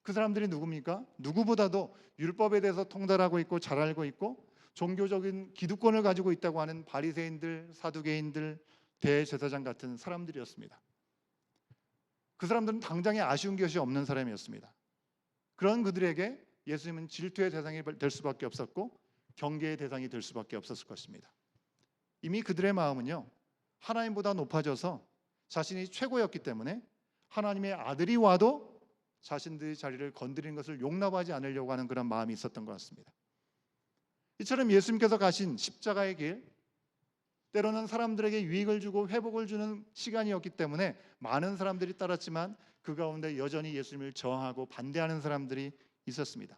그 사람들이 누굽니까? 누구보다도 율법에 대해서 통달하고 있고 잘 알고 있고 종교적인 기득권을 가지고 있다고 하는 바리새인들, 사두개인들, 대제사장 같은 사람들이었습니다. 그 사람들은 당장에 아쉬운 것이 없는 사람이었습니다. 그런 그들에게 예수님은 질투의 대상이 될 수밖에 없었고 경계의 대상이 될 수밖에 없었을 것입니다. 이미 그들의 마음은요, 하나님보다 높아져서 자신이 최고였기 때문에 하나님의 아들이 와도 자신들의 자리를 건드리는 것을 용납하지 않으려고 하는 그런 마음이 있었던 것 같습니다. 이처럼 예수님께서 가신 십자가의 길, 때로는 사람들에게 유익을 주고 회복을 주는 시간이었기 때문에 많은 사람들이 따랐지만 그 가운데 여전히 예수님을 저항하고 반대하는 사람들이 있었습니다.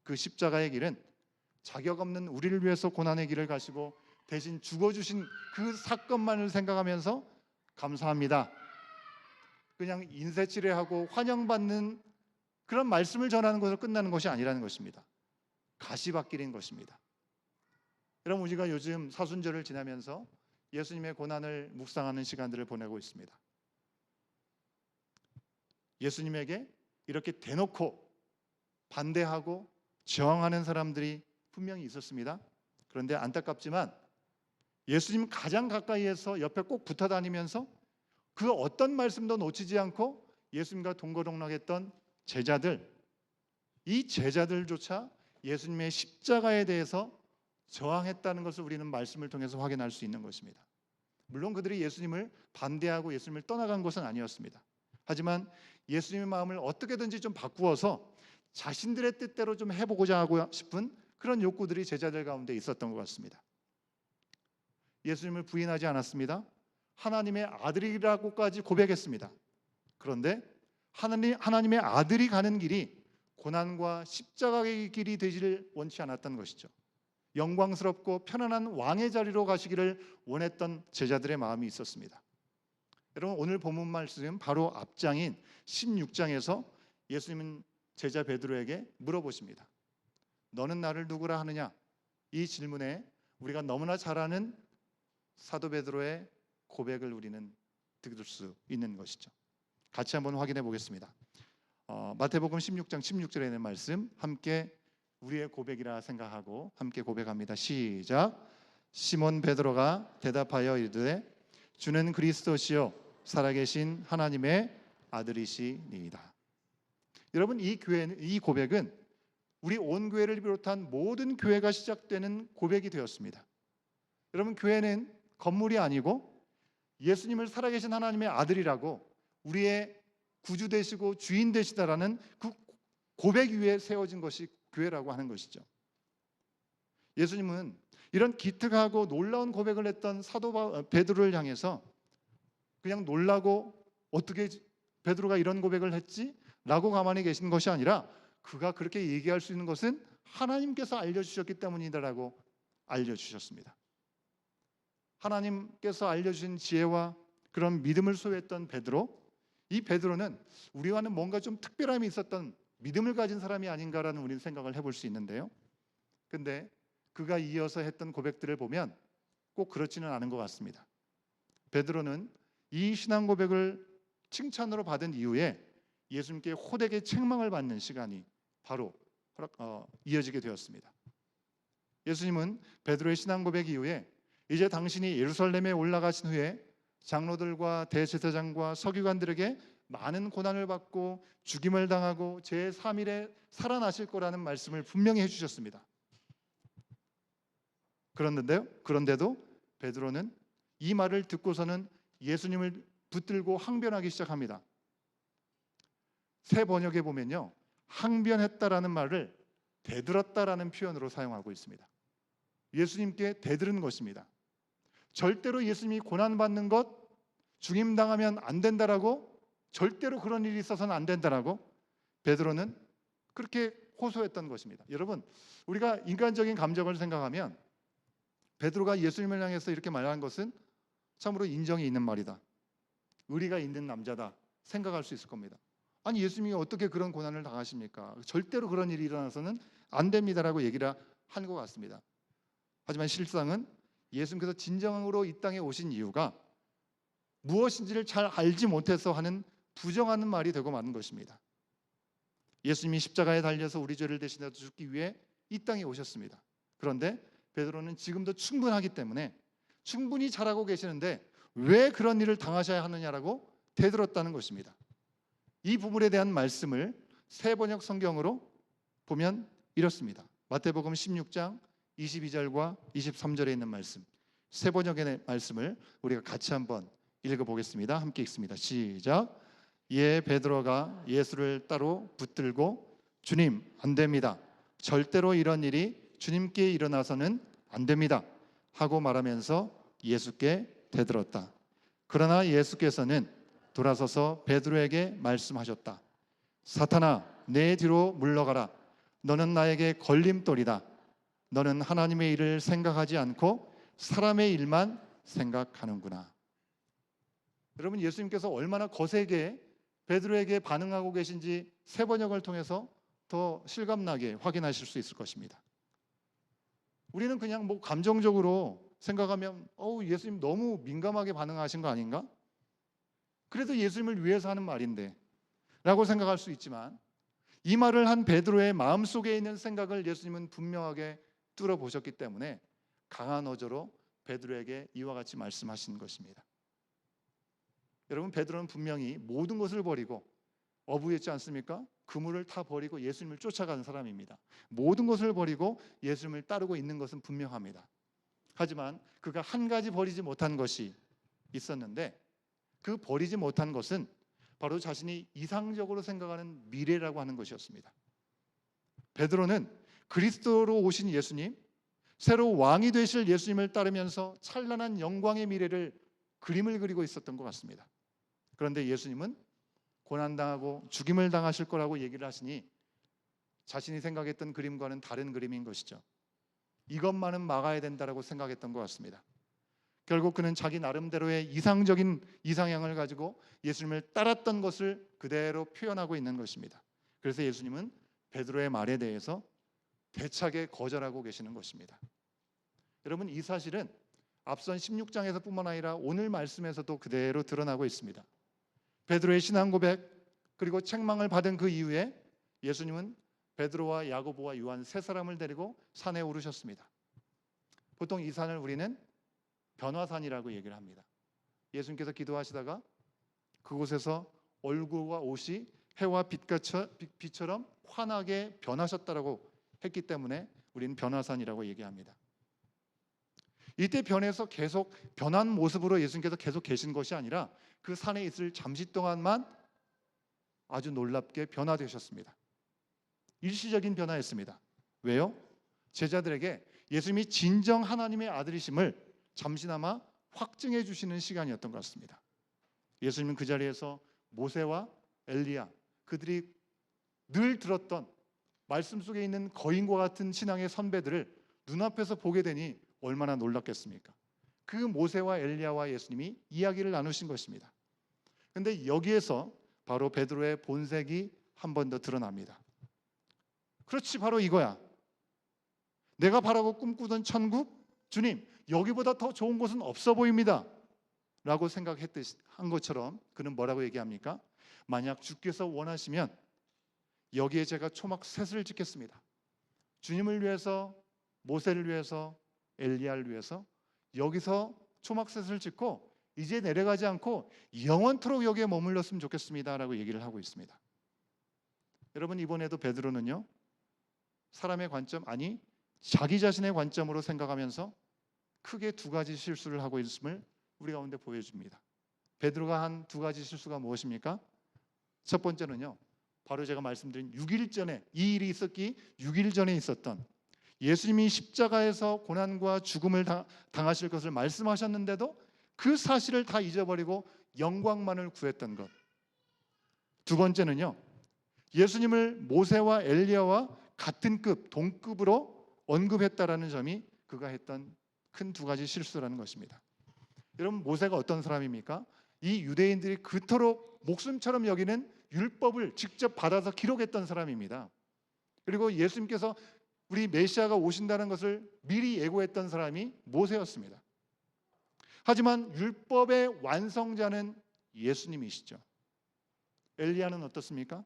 그 십자가의 길은 자격 없는 우리를 위해서 고난의 길을 가시고 대신 죽어주신 그 사건만을 생각하면서 감사합니다, 그냥 인쇄치레하고 환영받는 그런 말씀을 전하는 것으로 끝나는 것이 아니라는 것입니다. 가시밭길인 것입니다. 여러분, 우리가 요즘 사순절을 지나면서 예수님의 고난을 묵상하는 시간들을 보내고 있습니다. 예수님에게 이렇게 대놓고 반대하고 저항하는 사람들이 분명히 있었습니다. 그런데 안타깝지만 예수님 가장 가까이에서 옆에 꼭 붙어 다니면서 그 어떤 말씀도 놓치지 않고 예수님과 동거동락했던 제자들, 이 제자들조차 예수님의 십자가에 대해서 저항했다는 것을 우리는 말씀을 통해서 확인할 수 있는 것입니다. 물론 그들이 예수님을 반대하고 예수님을 떠나간 것은 아니었습니다. 하지만 예수님의 마음을 어떻게든지 좀 바꾸어서 자신들의 뜻대로 좀 해보고자 하고 싶은 그런 욕구들이 제자들 가운데 있었던 것 같습니다. 예수님을 부인하지 않았습니다. 하나님의 아들이라고까지 고백했습니다. 그런데 하나님의 아들이 가는 길이 고난과 십자가의 길이 되지를 원치 않았던 것이죠. 영광스럽고 편안한 왕의 자리로 가시기를 원했던 제자들의 마음이 있었습니다. 여러분, 오늘 본문 말씀 바로 앞장인 16장에서 예수님은 제자 베드로에게 물어보십니다. 너는 나를 누구라 하느냐? 이 질문에 우리가 너무나 잘 아는 사도 베드로의 고백을 우리는 들을 수 있는 것이죠. 같이 한번 확인해 보겠습니다. 마태복음 16장 16절에 있는 말씀 함께 우리의 고백이라 생각하고 함께 고백합니다. 시작. 시몬 베드로가 대답하여 이르되 주는 그리스도시요 살아계신 하나님의 아들이시니이다. 여러분, 이 고백은 우리 온 교회를 비롯한 모든 교회가 시작되는 고백이 되었습니다. 여러분, 교회는 건물이 아니고 예수님을 살아계신 하나님의 아들이라고 우리의 구주 되시고 주인 되시다라는 그 고백 위에 세워진 것이 교회라고 하는 것이죠. 예수님은 이런 기특하고 놀라운 고백을 했던 사도 베드로를 향해서 그냥 놀라고 어떻게 베드로가 이런 고백을 했지? 라고 가만히 계신 것이 아니라 그가 그렇게 얘기할 수 있는 것은 하나님께서 알려주셨기 때문이다라고 알려주셨습니다. 하나님께서 알려주신 지혜와 그런 믿음을 소유했던 베드로, 이 베드로는 우리와는 뭔가 좀 특별함이 있었던 믿음을 가진 사람이 아닌가라는 우리는 생각을 해볼 수 있는데요. 근데 그가 이어서 했던 고백들을 보면 꼭 그렇지는 않은 것 같습니다. 베드로는 이 신앙 고백을 칭찬으로 받은 이후에 예수님께 호되게 책망을 받는 시간이 바로 이어지게 되었습니다. 예수님은 베드로의 신앙 고백 이후에 이제 당신이 예루살렘에 올라가신 후에 장로들과 대제사장과 서기관들에게 많은 고난을 받고 죽임을 당하고 제3일에 살아나실 거라는 말씀을 분명히 해주셨습니다. 그런데도 베드로는 이 말을 듣고서는 예수님을 붙들고 항변하기 시작합니다. 새 번역에 보면요, 항변했다라는 말을 대들었다라는 표현으로 사용하고 있습니다. 예수님께 대들은 것입니다. 절대로 예수님이 고난받는 것, 죽임당하면 안 된다라고, 절대로 그런 일이 있어서는 안 된다라고 베드로는 그렇게 호소했던 것입니다. 여러분, 우리가 인간적인 감정을 생각하면 베드로가 예수님을 향해서 이렇게 말한 것은 참으로 인정이 있는 말이다, 의리가 있는 남자다 생각할 수 있을 겁니다. 아니, 예수님이 어떻게 그런 고난을 당하십니까? 절대로 그런 일이 일어나서는 안 됩니다라고 얘기를 한 것 같습니다. 하지만 실상은 예수님께서 진정으로 이 땅에 오신 이유가 무엇인지를 잘 알지 못해서 하는 부정하는 말이 되고 마는 것입니다. 예수님이 십자가에 달려서 우리 죄를 대신해 죽기 위해 이 땅에 오셨습니다. 그런데 베드로는 지금도 충분하기 때문에 충분히 잘하고 계시는데 왜 그런 일을 당하셔야 하느냐라고 대들었다는 것입니다. 이 부분에 대한 말씀을 새 번역 성경으로 보면 이렇습니다. 마태복음 16장 22절과 23절에 있는 말씀, 새 번역의 말씀을 우리가 같이 한번 읽어보겠습니다. 함께 읽습니다. 시작. 이에 베드로가 예수를 따로 붙들고 주님, 안 됩니다. 절대로 이런 일이 주님께 일어나서는 안 됩니다 하고 말하면서 예수께 대들었다. 그러나 예수께서는 돌아서서 베드로에게 말씀하셨다. 사탄아, 내 뒤로 물러가라. 너는 나에게 걸림돌이다. 너는 하나님의 일을 생각하지 않고 사람의 일만 생각하는구나. 여러분, 예수님께서 얼마나 거세게 베드로에게 반응하고 계신지 새 번역을 통해서 더 실감나게 확인하실 수 있을 것입니다. 우리는 그냥 감정적으로 생각하면 예수님 너무 민감하게 반응하신 거 아닌가? 그래도 예수님을 위해서 하는 말인데 라고 생각할 수 있지만, 이 말을 한 베드로의 마음속에 있는 생각을 예수님은 분명하게 뚫어보셨기 때문에 강한 어조로 베드로에게 이와 같이 말씀하신 것입니다. 여러분, 베드로는 분명히 모든 것을 버리고 어부였지 않습니까? 그물을 다 버리고 예수님을 쫓아가는 사람입니다. 모든 것을 버리고 예수님을 따르고 있는 것은 분명합니다. 하지만 그가 한 가지 버리지 못한 것이 있었는데, 그 버리지 못한 것은 바로 자신이 이상적으로 생각하는 미래라고 하는 것이었습니다. 베드로는 그리스도로 오신 예수님, 새로 왕이 되실 예수님을 따르면서 찬란한 영광의 미래를 그림을 그리고 있었던 것 같습니다. 그런데 예수님은 고난당하고 죽임을 당하실 거라고 얘기를 하시니 자신이 생각했던 그림과는 다른 그림인 것이죠. 이것만은 막아야 된다라고 생각했던 것 같습니다. 결국 그는 자기 나름대로의 이상적인 이상향을 가지고 예수님을 따랐던 것을 그대로 표현하고 있는 것입니다. 그래서 예수님은 베드로의 말에 대해서 대차게 거절하고 계시는 것입니다. 여러분, 이 사실은 앞선 16장에서 뿐만 아니라 오늘 말씀에서도 그대로 드러나고 있습니다. 베드로의 신앙 고백 그리고 책망을 받은 그 이후에 예수님은 베드로와 야고보와 요한 세 사람을 데리고 산에 오르셨습니다. 보통 이 산을 우리는 변화산이라고 얘기를 합니다. 예수님께서 기도하시다가 그곳에서 얼굴과 옷이 해와 빛처럼 환하게 변하셨다라고 했기 때문에 우리는 변화산이라고 얘기합니다. 이때 변해서 계속 변한 모습으로 예수님께서 계속 계신 것이 아니라 그 산에 있을 잠시 동안만 아주 놀랍게 변화되셨습니다. 일시적인 변화였습니다. 왜요? 제자들에게 예수님이 진정 하나님의 아들이심을 잠시나마 확증해 주시는 시간이었던 것 같습니다. 예수님은 그 자리에서 모세와 엘리야, 그들이 늘 들었던 말씀 속에 있는 거인과 같은 신앙의 선배들을 눈앞에서 보게 되니 얼마나 놀랐겠습니까? 그 모세와 엘리야와 예수님이 이야기를 나누신 것입니다. 그런데 여기에서 바로 베드로의 본색이 한 번 더 드러납니다. 그렇지, 바로 이거야. 내가 바라고 꿈꾸던 천국, 주님, 여기보다 더 좋은 곳은 없어 보입니다 라고 생각한 것처럼 그는 뭐라고 얘기합니까? 만약 주께서 원하시면 여기에 제가 초막 셋을 짓겠습니다. 주님을 위해서, 모세를 위해서, 엘리야를 위해서 여기서 초막 셋을 짓고 이제 내려가지 않고 영원토록 여기에 머물렀으면 좋겠습니다 라고 얘기를 하고 있습니다. 여러분, 이번에도 베드로는요, 사람의 관점, 아니 자기 자신의 관점으로 생각하면서 크게 두 가지 실수를 하고 있음을 우리 가운데 보여줍니다. 베드로가 한 두 가지 실수가 무엇입니까? 첫 번째는요, 바로 제가 말씀드린 6일 전에, 이 일이 있었기 6일 전에 있었던 예수님이 십자가에서 고난과 죽음을 당하실 것을 말씀하셨는데도 그 사실을 다 잊어버리고 영광만을 구했던 것. 두 번째는요, 예수님을 모세와 엘리야와 같은 급, 동급으로 언급했다라는 점이 그가 했던 큰 두 가지 실수라는 것입니다. 여러분, 모세가 어떤 사람입니까? 이 유대인들이 그토록 목숨처럼 여기는 율법을 직접 받아서 기록했던 사람입니다. 그리고 예수님께서 우리 메시아가 오신다는 것을 미리 예고했던 사람이 모세였습니다. 하지만 율법의 완성자는 예수님이시죠. 엘리야는 어떻습니까?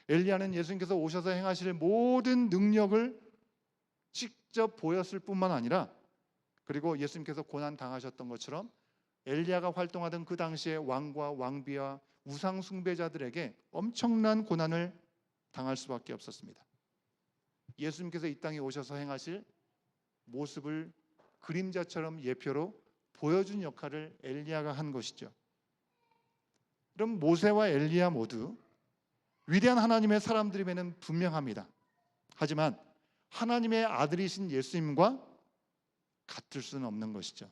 엘리야는 예수님께서 오셔서 행하실 모든 능력을 직접 보였을 뿐만 아니라, 그리고 예수님께서 고난 당하셨던 것처럼 엘리야가 활동하던 그 당시의 왕과 왕비와 우상 숭배자들에게 엄청난 고난을 당할 수밖에 없었습니다. 예수님께서 이 땅에 오셔서 행하실 모습을 그림자처럼 예표로 보여준 역할을 엘리야가 한 것이죠. 그럼 모세와 엘리야 모두 위대한 하나님의 사람들임에는 분명합니다. 하지만 하나님의 아들이신 예수님과 같을 수는 없는 것이죠.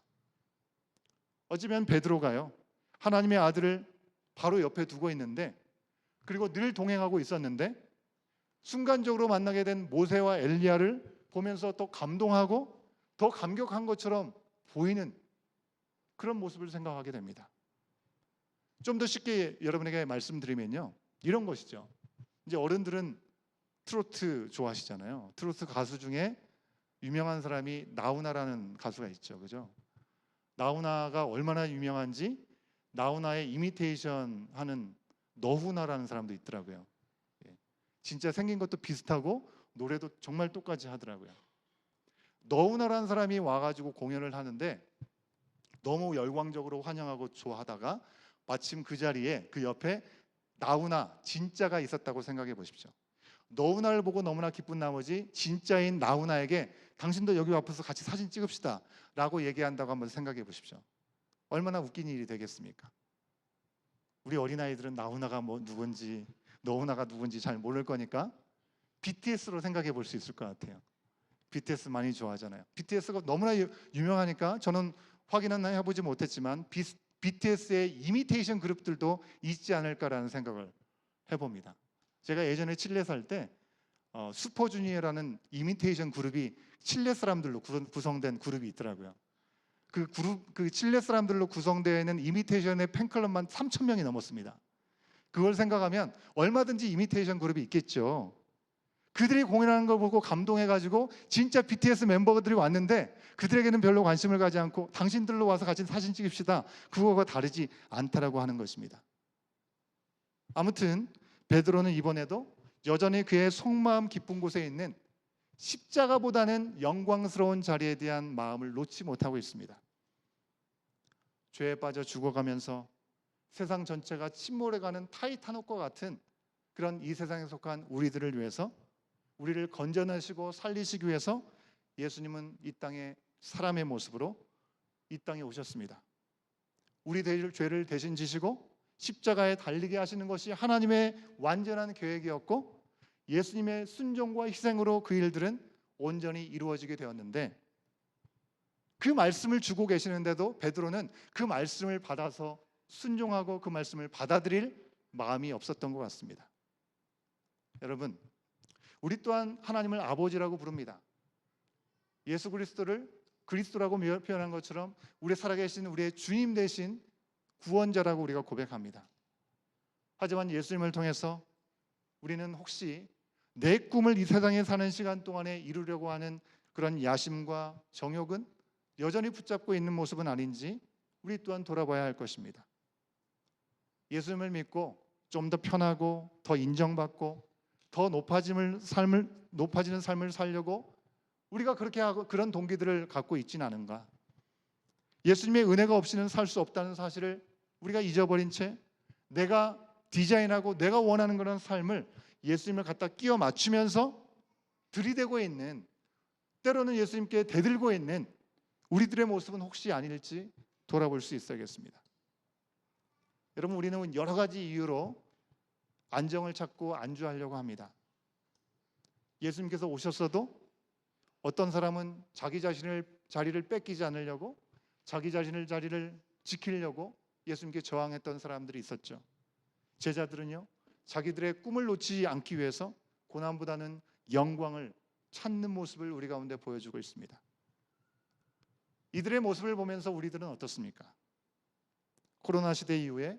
어쩌면 베드로가요, 하나님의 아들을 바로 옆에 두고 있는데, 그리고 늘 동행하고 있었는데 순간적으로 만나게 된 모세와 엘리야를 보면서 더 감동하고 더 감격한 것처럼 보이는 그런 모습을 생각하게 됩니다. 좀 더 쉽게 여러분에게 말씀드리면요, 이런 것이죠. 이제 어른들은 트로트 좋아하시잖아요. 트로트 가수 중에 유명한 사람이 나훈아라는 가수가 있죠, 그죠? 나우나가 얼마나 유명한지 나우나의 이미테이션 하는 너후나라는 사람도 있더라고요. 예. 진짜 생긴 것도 비슷하고 노래도 정말 똑같이 하더라고요. 너후나라는 사람이 와가지고 공연을 하는데 너무 열광적으로 환영하고 좋아하다가 마침 그 자리에 그 옆에 나우나 진짜가 있었다고 생각해 보십시오. 너우나를 보고 너무나 기쁜 나머지 진짜인 나우나에게 당신도 여기 앞에서 같이 사진 찍읍시다 라고 얘기한다고 한번 생각해 보십시오. 얼마나 웃긴 일이 되겠습니까? 우리 어린아이들은 나우나가 누군지 너우나가 누군지 잘 모를 거니까 BTS로 생각해 볼 수 있을 것 같아요. BTS 많이 좋아하잖아요. BTS가 너무나 유명하니까 저는 확인은 해보지 못했지만 BTS의 이미테이션 그룹들도 있지 않을까라는 생각을 해봅니다. 제가 예전에 칠레 살 때 슈퍼주니어라는 이미테이션 그룹이 칠레 사람들로 구성된 그룹이 있더라고요. 그 칠레 사람들로 구성되어 있는 이미테이션의 팬클럽만 3,000명이 넘었습니다. 그걸 생각하면 얼마든지 이미테이션 그룹이 있겠죠. 그들이 공연하는 걸 보고 감동해가지고 진짜 BTS 멤버들이 왔는데 그들에게는 별로 관심을 가지 않고 당신들로 와서 같이 사진 찍읍시다. 그거가 다르지 않다라고 하는 것입니다. 아무튼 베드로는 이번에도 여전히 그의 속마음 깊은 곳에 있는 십자가보다는 영광스러운 자리에 대한 마음을 놓지 못하고 있습니다. 죄에 빠져 죽어가면서 세상 전체가 침몰해가는 타이타닉과 같은 그런 이 세상에 속한 우리들을 위해서 우리를 건져내시고 살리시기 위해서 예수님은 이 땅에 사람의 모습으로 이 땅에 오셨습니다. 우리 죄를 대신 지시고 십자가에 달리게 하시는 것이 하나님의 완전한 계획이었고 예수님의 순종과 희생으로 그 일들은 온전히 이루어지게 되었는데 그 말씀을 주고 계시는데도 베드로는 그 말씀을 받아서 순종하고 그 말씀을 받아들일 마음이 없었던 것 같습니다. 여러분, 우리 또한 하나님을 아버지라고 부릅니다. 예수 그리스도를 그리스도라고 표현한 것처럼 우리 살아계신 우리의 주님 대신 구원자라고 우리가 고백합니다. 하지만 예수님을 통해서 우리는 혹시 내 꿈을 이 세상에 사는 시간 동안에 이루려고 하는 그런 야심과 정욕은 여전히 붙잡고 있는 모습은 아닌지 우리 또한 돌아봐야 할 것입니다. 예수님을 믿고 좀 더 편하고 더 인정받고 더 높아지는 삶을 살려고 우리가 그렇게 하고 그런 동기들을 갖고 있지는 않은가? 예수님의 은혜가 없이는 살 수 없다는 사실을 우리가 잊어버린 채 내가 디자인하고 내가 원하는 그런 삶을 예수님을 갖다 끼워 맞추면서 들이대고 있는, 때로는 예수님께 대들고 있는 우리들의 모습은 혹시 아닐지 돌아볼 수 있어야겠습니다. 여러분, 우리는 여러 가지 이유로 안정을 찾고 안주하려고 합니다. 예수님께서 오셨어도 어떤 사람은 자기 자신을 자리를 뺏기지 않으려고 자기 자신을 자리를 지키려고 예수님께 저항했던 사람들이 있었죠. 제자들은요, 자기들의 꿈을 놓치지 않기 위해서 고난보다는 영광을 찾는 모습을 우리 가운데 보여주고 있습니다. 이들의 모습을 보면서 우리들은 어떻습니까? 코로나 시대 이후에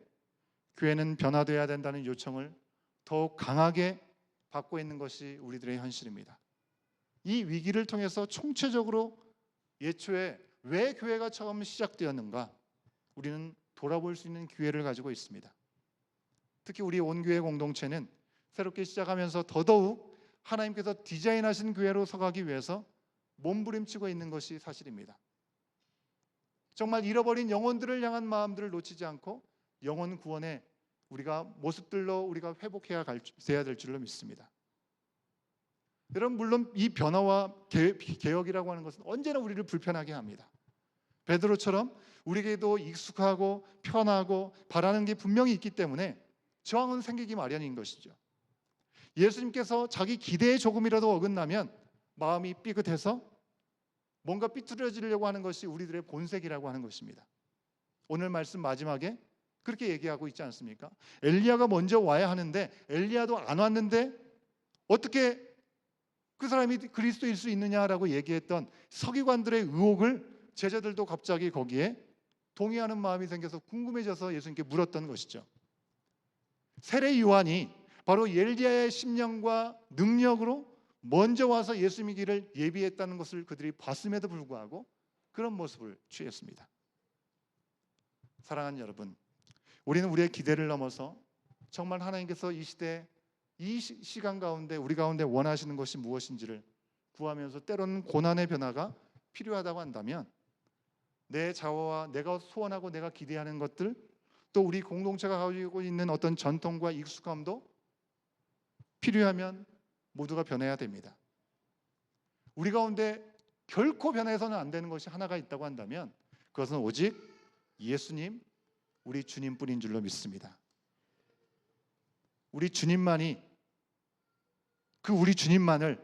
교회는 변화되어야 된다는 요청을 더욱 강하게 받고 있는 것이 우리들의 현실입니다. 이 위기를 통해서 총체적으로 예초에 왜 교회가 처음 시작되었는가 우리는 돌아볼 수 있는 기회를 가지고 있습니다. 특히 우리 온교회 공동체는 새롭게 시작하면서 더더욱 하나님께서 디자인하신 교회로 서가기 위해서 몸부림치고 있는 것이 사실입니다. 정말 잃어버린 영혼들을 향한 마음들을 놓치지 않고 영혼 구원에 우리가 모습들로 우리가 회복해야 될 줄로 믿습니다. 여러분, 물론 이 변화와 개혁이라고 하는 것은 언제나 우리를 불편하게 합니다. 베드로처럼 우리에게도 익숙하고 편하고 바라는 게 분명히 있기 때문에 저항은 생기기 마련인 것이죠. 예수님께서 자기 기대에 조금이라도 어긋나면 마음이 삐끗해서 뭔가 삐뚤어지려고 하는 것이 우리들의 본색이라고 하는 것입니다. 오늘 말씀 마지막에 그렇게 얘기하고 있지 않습니까? 엘리야가 먼저 와야 하는데 엘리야도 안 왔는데 어떻게 그 사람이 그리스도일 수 있느냐라고 얘기했던 서기관들의 의혹을 제자들도 갑자기 거기에 동의하는 마음이 생겨서 궁금해져서 예수님께 물었던 것이죠. 세례 요한이 바로 엘리야의 심령과 능력으로 먼저 와서 예수님의 길을 예비했다는 것을 그들이 봤음에도 불구하고 그런 모습을 취했습니다. 사랑하는 여러분, 우리는 우리의 기대를 넘어서 정말 하나님께서 이 시대 이 시간 가운데 우리 가운데 원하시는 것이 무엇인지를 구하면서 때로는 고난의 변화가 필요하다고 한다면 내 자화와 내가 소원하고 내가 기대하는 것들, 또 우리 공동체가 가지고 있는 어떤 전통과 익숙함도 필요하면 모두가 변해야 됩니다. 우리 가운데 결코 변해서는 안 되는 것이 하나가 있다고 한다면 그것은 오직 예수님, 우리 주님뿐인 줄로 믿습니다. 우리 주님만이, 우리 주님만을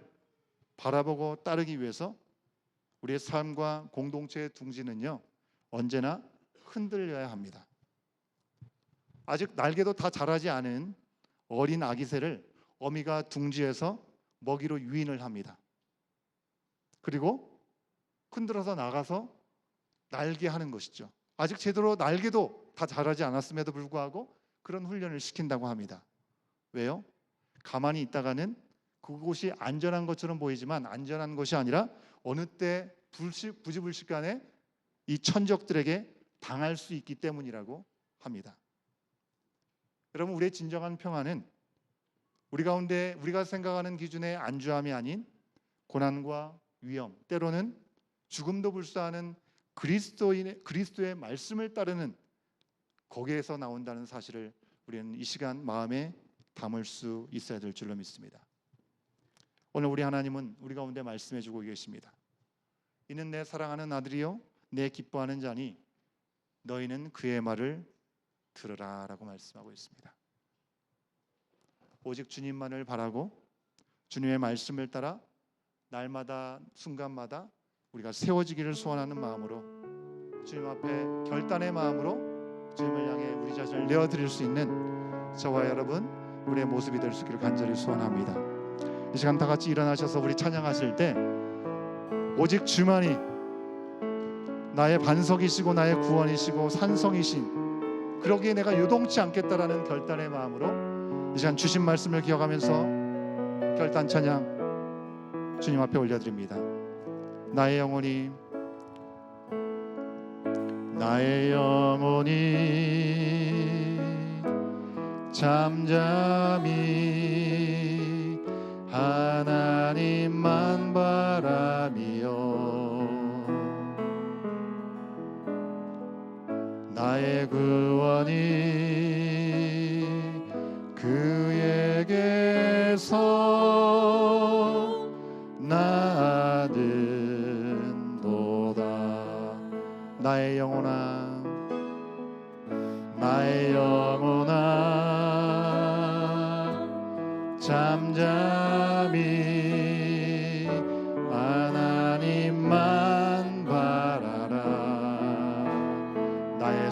바라보고 따르기 위해서 우리의 삶과 공동체의 둥지는요 언제나 흔들려야 합니다. 아직 날개도 다 자라지 않은 어린 아기 새를 어미가 둥지에서 먹이로 유인을 합니다. 그리고 흔들어서 나가서 날개하는 것이죠. 아직 제대로 날개도 다 자라지 않았음에도 불구하고 그런 훈련을 시킨다고 합니다. 왜요? 가만히 있다가는 그곳이 안전한 것처럼 보이지만 안전한 것이 아니라 어느 때 부지불식간에 이 천적들에게 당할 수 있기 때문이라고 합니다. 여러분, 우리의 진정한 평안은 우리 가운데 우리가 생각하는 기준의 안주함이 아닌 고난과 위험, 때로는 죽음도 불사하는 그리스도의 말씀을 따르는 거기에서 나온다는 사실을 우리는 이 시간 마음에 담을 수 있어야 될 줄로 믿습니다. 오늘 우리 하나님은 우리 가운데 말씀해 주고 계십니다. 이는 내 사랑하는 아들이요 내 기뻐하는 자니 너희는 그의 말을 들으라 라고 말씀하고 있습니다. 오직 주님만을 바라고 주님의 말씀을 따라 날마다 순간마다 우리가 세워지기를 소원하는 마음으로 주님 앞에 결단의 마음으로 주님을 향해 우리 자신을 내어드릴 수 있는 저와 여러분 우리의 모습이 될 수 있기를 간절히 소원합니다. 이 시간 다 같이 일어나셔서 우리 찬양하실 때 오직 주만이 나의 반석이시고 나의 구원이시고 산성이신, 그러기에 내가 요동치 않겠다라는 결단의 마음으로 이 시간 주신 말씀을 기억하면서 결단 찬양 주님 앞에 올려드립니다. 나의 영혼이 잠잠히 하나님만 바라며 나의 구원이 그에게서 나는도다. 나의 영혼아 잠잠히 하나님만 바라라. 나의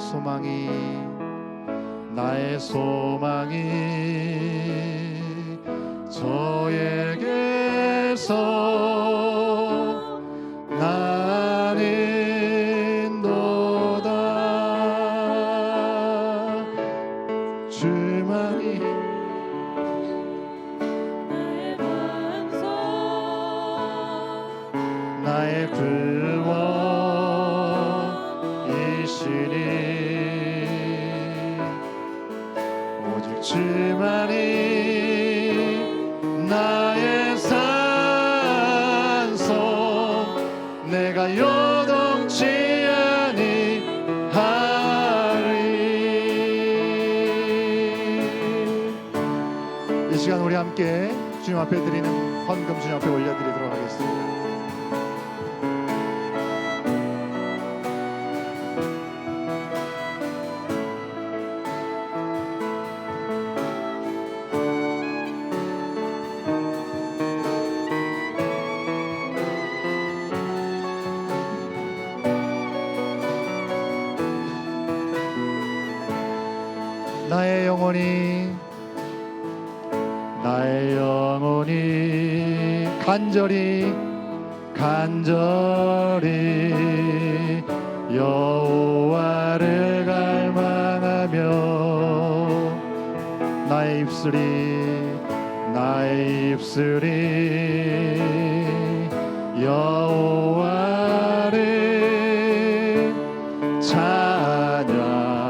소망이 저에게서 나는도다. 주만이 나의 구원이시니 오직 주만이 나의 산성, 내가 요동치 아니하리. 이 시간 우리 함께 주님 앞에 드리는 헌금 주님 앞에 올려드리도록 하겠습니다. 나의 영혼이 간절히 여호와를 갈망하며 나의 입술이 여호와를 찬양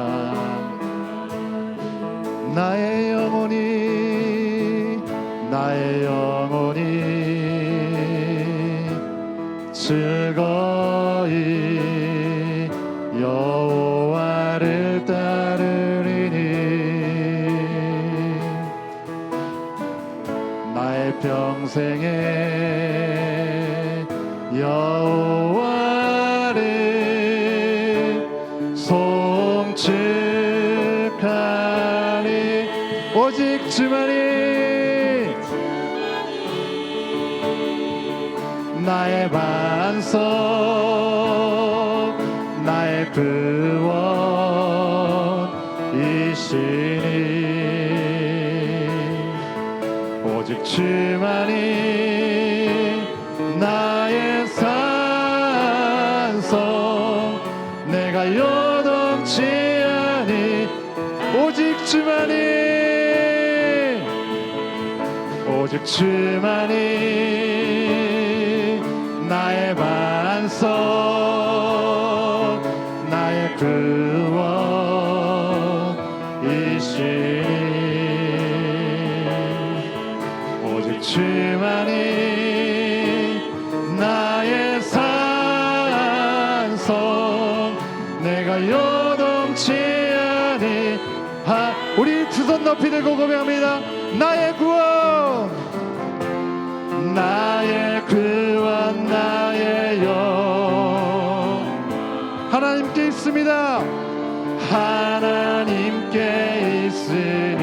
평생에 여호와를 송축하리. 오직 주만이 나의 반석, 나의 구원이시니 오직 주만이 나의 산성, 내가 요동치 아니. 오직 주만이, 오직 주만이 나의 반석, 나의 구원이시니 오직 주만이 나의 산성, 내가 요동치 아니. 우리 두 손 높이 들고 고백합니다. 나의 구원, 나의 구원, 나의 영 하나님께 있습니다. 하나님께 있으니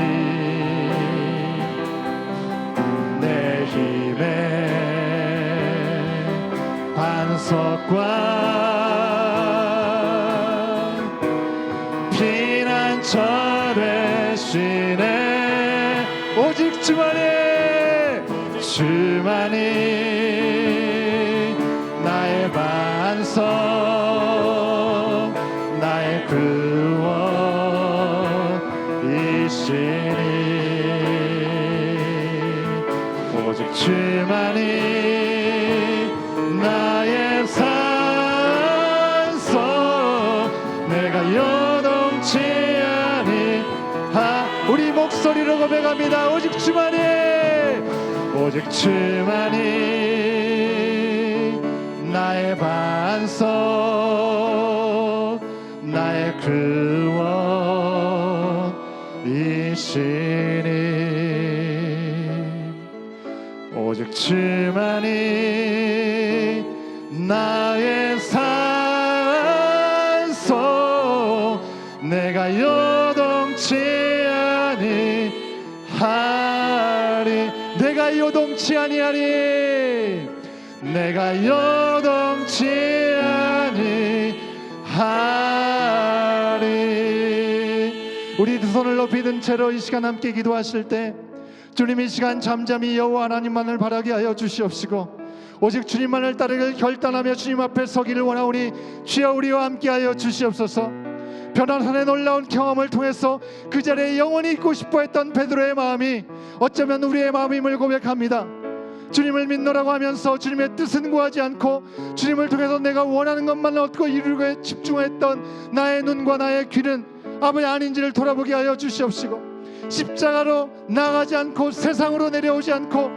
내 힘의 반석과 피난처 되시네. 오직 주만이, 주만이 나의 반석, 나의 구원이시니 오직 주만이 나의 산성, 내가 요동치 아니. 우리 목소리로 고백합니다. 오직 주만이, 오직 주만이 나의 반석, 나의 구원이시니 오직 주만이 나의 산성, 내가 요동치 아니하리. 내가 요동치 아니하리. 내가 요동치 아니하리. 우리 두 손을 높이 든 채로 이 시간 함께 기도하실 때 주님, 이 시간 잠잠히 여호와 하나님만을 바라게 하여 주시옵시고 오직 주님만을 따르길 결단하며 주님 앞에 서기를 원하오니 주여 우리와 함께하여 주시옵소서. 변화산의 놀라운 경험을 통해서 그 자리에 영원히 있고 싶어했던 베드로의 마음이 어쩌면 우리의 마음임을 고백합니다. 주님을 믿노라고 하면서 주님의 뜻은 구하지 않고 주님을 통해서 내가 원하는 것만 얻고 이루기에 집중했던 나의 눈과 나의 귀는 아버지 아닌지를 돌아보게 하여 주시옵시고 십자가로 나가지 않고 세상으로 내려오지 않고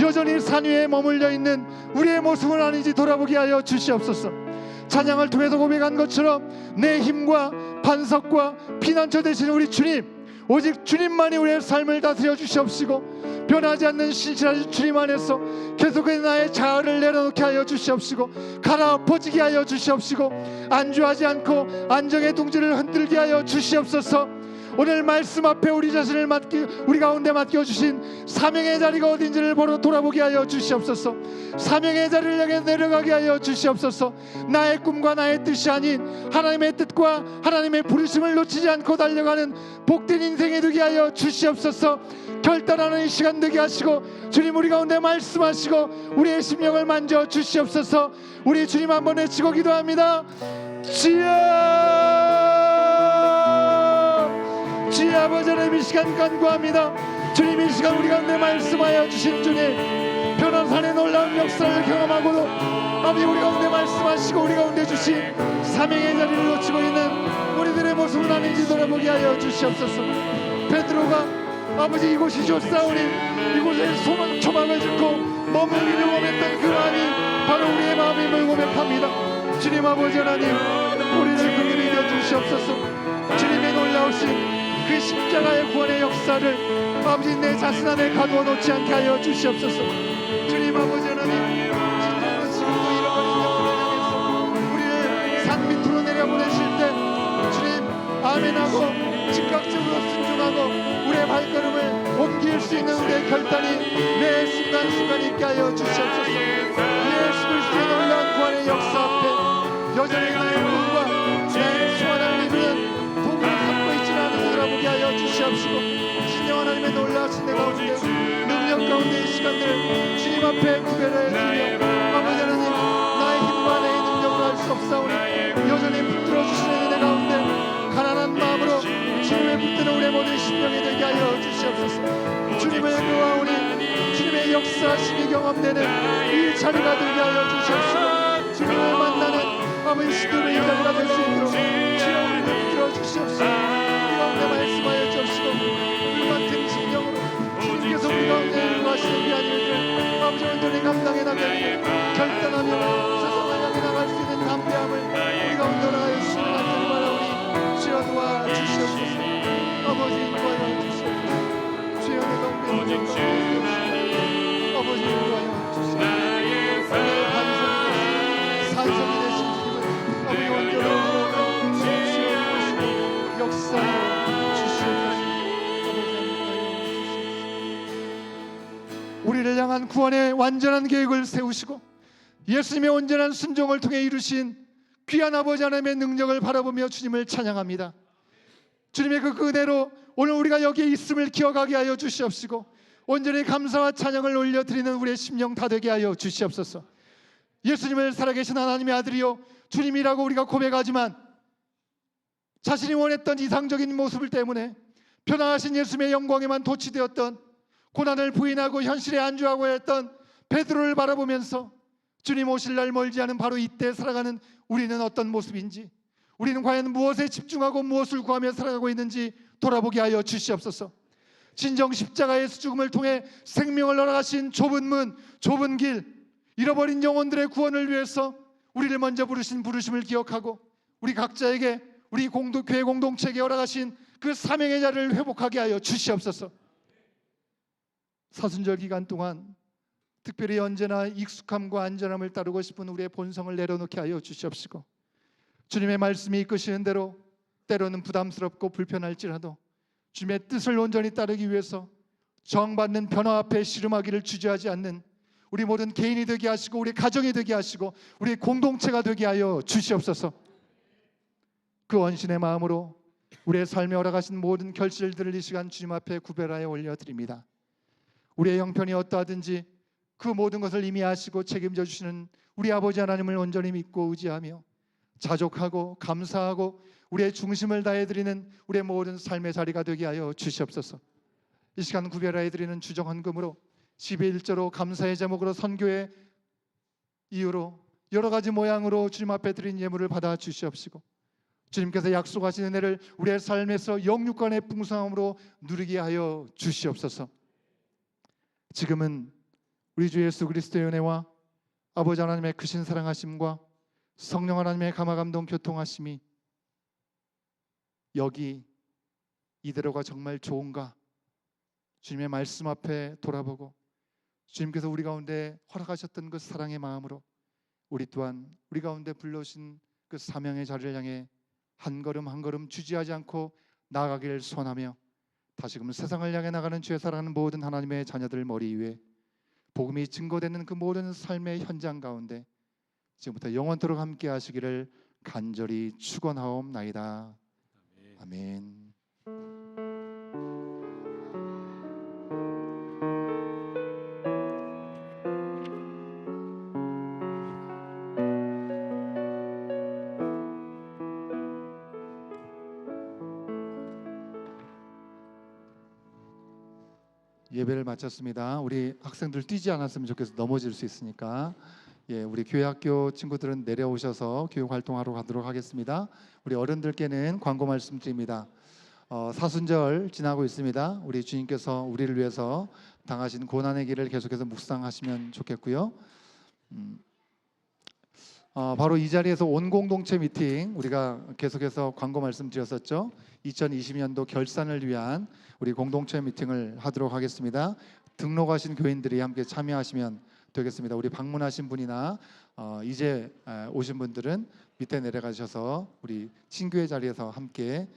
여전히 산 위에 머물러 있는 우리의 모습은 아닌지 돌아보게 하여 주시옵소서. 찬양을 통해서 고백한 것처럼 내 힘과 반석과 피난처 되시는 우리 주님, 오직 주님만이 우리의 삶을 다스려 주시옵시고 변하지 않는 신실하신 주님 안에서 계속해서 나의 자아를 내려놓게 하여 주시옵시고 갈아엎어지게 하여 주시옵시고 안주하지 않고 안정의 둥지를 흔들게 하여 주시옵소서. 오늘 말씀 앞에 우리 자신을 우리 가운데 맡겨주신 사명의 자리가 어딘지를 보러 돌아보게 하여 주시옵소서. 사명의 자리를 향해 내려가게 하여 주시옵소서. 나의 꿈과 나의 뜻이 아닌 하나님의 뜻과 하나님의 부르심을 놓치지 않고 달려가는 복된 인생이 되게 하여 주시옵소서. 결단하는 이 시간 되게 하시고 주님 우리 가운데 말씀하시고 우리의 심령을 만져 주시옵소서. 우리 주님 한번 외치고 기도합니다. 주여 아버지 하나님, 이 시간 간구합니다. 주님, 이 시간 우리 가운데 말씀하여 주신 주님, 변화산의 놀라운 역사를 경험하고도 아버지 우리 가운데 말씀하시고 우리 가운데 주신 사명의 자리를 놓치고 있는 우리들의 모습은 아닌지 돌아보게 하여 주시옵소서. 베드로가 아버지 이곳이 좋사오니 이곳에 소망 초막을 짓고 머물기를 원했던 그 마음이 바로 우리의 마음임을 고백합니다. 주님 아버지 하나님, 우리를 긍휼히 여겨 주시옵소서. 주님의 놀라우신 그 십자가의 구원의 역사 역사를 아버지 내 자신 안에 가두어 놓지 않게 하여 주시옵소서. 주님 아버지 하나님, 진정으로 지금도 잃어버린 영혼을 향해서 우리를 산 밑으로 내려보내실 때 주님 아멘하고 즉각적으로 순종하고 우리의 발걸음을 옮길 수 있는 우리의 결단이 매 순간순간 있게 하여 주시옵소서. 예수 그리스도의 놀라운 구원의 역사 앞에 여전히 나의 꿈과 내 소원을 이루는 도구를 삼고 있지는 않은 돌아보게 하여 주시옵시고, 신령 하나님의 놀라우신 내 가운데 능력 가운데 이 시간들을 주님 앞에 구별하여 드리며 아버지 하나님, 나의 힘과 내 능력으로 할 수 없사오니 여전히 붙들어 주시는 내 가운데 가난한 마음으로 주님의 붙드는 우리의 모든 심령이 되게 하여 주시옵소서. 주님을 구하오니 주님의 역사심이 경험되는 이 자리가 되게 하여 주시옵시고, 주님을 만나는 아버지 시도의 이 자리가 될 수 있도록 주여 우리를 붙들어 주시옵소서. 우리 가운데 말씀하여 주옵시고, 불같은 심령으로 주님께서 우리 가운데 일하시는 귀한 일들을 아버지 온전히 감당해 나가기를 결단하며 세상을 향해 나갈 수 있는 담대함을 우리 가운데 나가여 주시는 간절히 바라오니 주여 도와주시옵소서. 아버지 인도하여 주시옵소서. 주여 내 가운데 능력 가운데 주옵시고 아버지 인도하여 주시옵소서. 내 반석이 되시고 산성이 되신 주님을 아버지 온전히 주시옵소서. 역사하여 주시옵소서. 우리를 향한 구원의 완전한 계획을 세우시고 예수님의 온전한 순종을 통해 이루신 귀한 아버지 하나님의 능력을 바라보며 주님을 찬양합니다. 주님의 그 은혜로 오늘 우리가 여기에 있음을 기억하게 하여 주시옵시고, 온전히 감사와 찬양을 올려드리는 우리의 심령 다 되게 하여 주시옵소서. 예수님을 살아계신 하나님의 아들이요 주님이라고 우리가 고백하지만 자신이 원했던 이상적인 모습을 때문에 변화하신 예수님의 영광에만 도취되었던, 고난을 부인하고 현실에 안주하고 했던 베드로를 바라보면서 주님 오실 날 멀지 않은 바로 이때 살아가는 우리는 어떤 모습인지, 우리는 과연 무엇에 집중하고 무엇을 구하며 살아가고 있는지 돌아보게 하여 주시옵소서. 진정 십자가의 죽음을 통해 생명을 허락하신 좁은 문, 좁은 길, 잃어버린 영혼들의 구원을 위해서 우리를 먼저 부르신 부르심을 기억하고 우리 각자에게, 우리 교회 공동체에게 허락하신 그 사명의 자리를 회복하게 하여 주시옵소서. 사순절 기간 동안 특별히 언제나 익숙함과 안전함을 따르고 싶은 우리의 본성을 내려놓게 하여 주시옵시고, 주님의 말씀이 이끄시는 대로 때로는 부담스럽고 불편할지라도 주님의 뜻을 온전히 따르기 위해서 정받는 변화 앞에 씨름하기를 주저하지 않는 우리 모든 개인이 되게 하시고 우리 가정이 되게 하시고 우리 공동체가 되게 하여 주시옵소서. 그 원신의 마음으로 우리의 삶에 허락하신 모든 결실들을 이 시간 주님 앞에 구별하여 올려드립니다. 우리의 형편이 어떠하든지 그 모든 것을 이미 아시고 책임져 주시는 우리 아버지 하나님을 온전히 믿고 의지하며 자족하고 감사하고 우리의 중심을 다해드리는 우리의 모든 삶의 자리가 되게 하여 주시옵소서. 이 시간 구별하여 드리는 주정헌금으로 12일조로 감사의 제목으로 선교의 이유로 여러 가지 모양으로 주님 앞에 드린 예물을 받아 주시옵시고, 주님께서 약속하신 은혜를 우리의 삶에서 영육간의 풍성함으로 누리게 하여 주시옵소서. 지금은 우리 주 예수 그리스도의 은혜와 아버지 하나님의 크신 사랑하심과 성령 하나님의 감화감동 교통하심이 여기 이대로가 정말 좋은가 주님의 말씀 앞에 돌아보고 주님께서 우리 가운데 허락하셨던 그 사랑의 마음으로 우리 또한 우리 가운데 불러오신 그 사명의 자리를 향해 한 걸음 한 걸음 주저하지 않고 나아가기를 소원하며 다시금 세상을 향해 나가는 주의 사랑하는 모든 하나님의 자녀들 머리 위에 복음이 증거되는 그 모든 삶의 현장 가운데 지금부터 영원토록 함께 하시기를 간절히 축원하옵나이다. 아멘. 예배를 마쳤습니다. 우리 학생들 뛰지 않았으면 좋겠어. 넘어질 수 있으니까. 우리 교회학교 친구들은 내려오셔서 교육 활동하러 가도록 하겠습니다. 우리 어른들께는 광고 말씀드립니다. 사순절 지나고 있습니다. 우리 주님께서 우리를 위해서 당하신 고난의 길을 계속해서 묵상하시면 좋겠고요. 바로 이 자리에서 온 공동체 미팅 우리가 계속해서 광고 말씀드렸었죠. 2020년도 결산을 위한 우리 공동체 미팅을 하도록 하겠습니다. 등록하신 교인들이 함께 참여하시면 되겠습니다. 우리 방문하신 분이나 이제 오신 분들은 밑에 내려가셔서 우리 친교회 자리에서 함께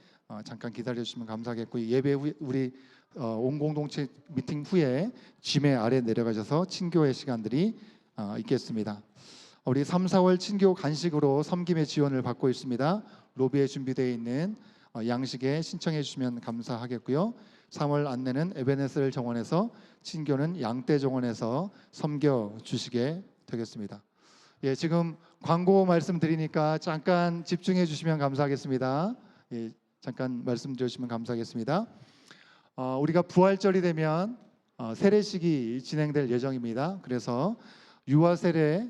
잠깐 기다려 주시면 감사하겠고, 예배 후 우리 온 공동체 미팅 후에 짐의 아래 내려가셔서 친교회 시간들이 있겠습니다. 우리 3, 4월 친교 간식으로 섬김의 지원을 받고 있습니다. 로비에 준비되어 있는 양식에 신청해 주시면 감사하겠고요. 3월 안내는 에베네셀 정원에서, 친교는 양떼 정원에서 섬겨 주시게 되겠습니다. 예, 지금 광고 말씀드리니까 잠깐 집중해 주시면 감사하겠습니다. 예, 잠깐 말씀드려 주시면 감사하겠습니다. 우리가 부활절이 되면 세례식이 진행될 예정입니다. 그래서 유아 세례,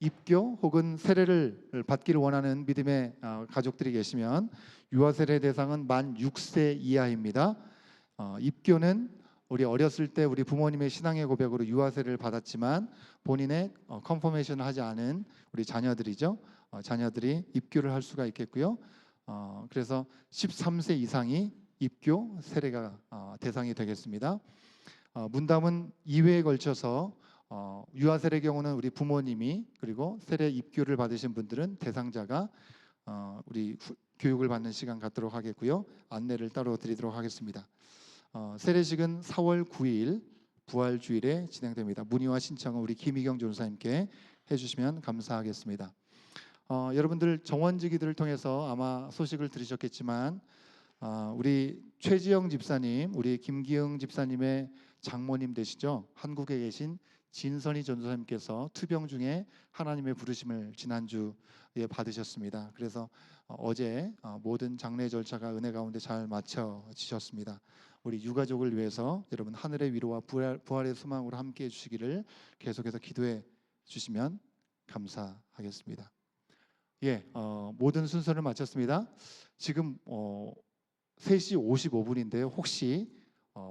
입교 혹은 세례를 받기를 원하는 믿음의 가족들이 계시면 유아 세례 대상은 만 6세 이하입니다. 입교는 우리 어렸을 때 우리 부모님의 신앙의 고백으로 유아 세례를 받았지만 본인의 컨퍼메이션을 하지 않은 우리 자녀들이죠. 자녀들이 입교를 할 수가 있겠고요. 그래서 13세 이상이 입교 세례가 대상이 되겠습니다. 문담은 2회에 걸쳐서 유아 세례 경우는 우리 부모님이, 그리고 세례 입교를 받으신 분들은 대상자가 우리 교육을 받는 시간 갖도록 하겠고요. 안내를 따로 드리도록 하겠습니다. 세례식은 4월 9일 부활 주일에 진행됩니다. 문의와 신청은 우리 김희경 전사님께 해주시면 감사하겠습니다. 여러분들 정원지기들을 통해서 아마 소식을 들으셨겠지만 우리 최지영 집사님, 우리 김기영 집사님의 장모님 되시죠. 한국에 계신 진선희 전도사님께서 투병 중에 하나님의 부르심을 지난주에 받으셨습니다. 그래서 어제 모든 장례 절차가 은혜 가운데 잘 마쳐지셨습니다. 우리 유가족을 위해서 여러분 하늘의 위로와 부활의 소망으로 함께 해주시기를 계속해서 기도해 주시면 감사하겠습니다. 예, 모든 순서를 마쳤습니다. 지금 3시 55분인데요. 혹시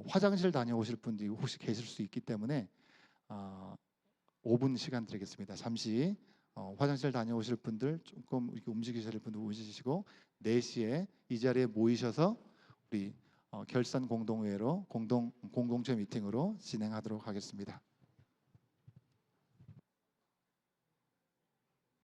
화장실 다녀오실 분들이 혹시 계실 수 있기 때문에 5분 시간 드리겠습니다. 잠시 화장실 다녀오실 분들, 조금 이렇게 움직이실 분들 움직이시고 4시에 이 자리에 모이셔서 우리 결산 공동회로 공동체 미팅으로 진행하도록 하겠습니다.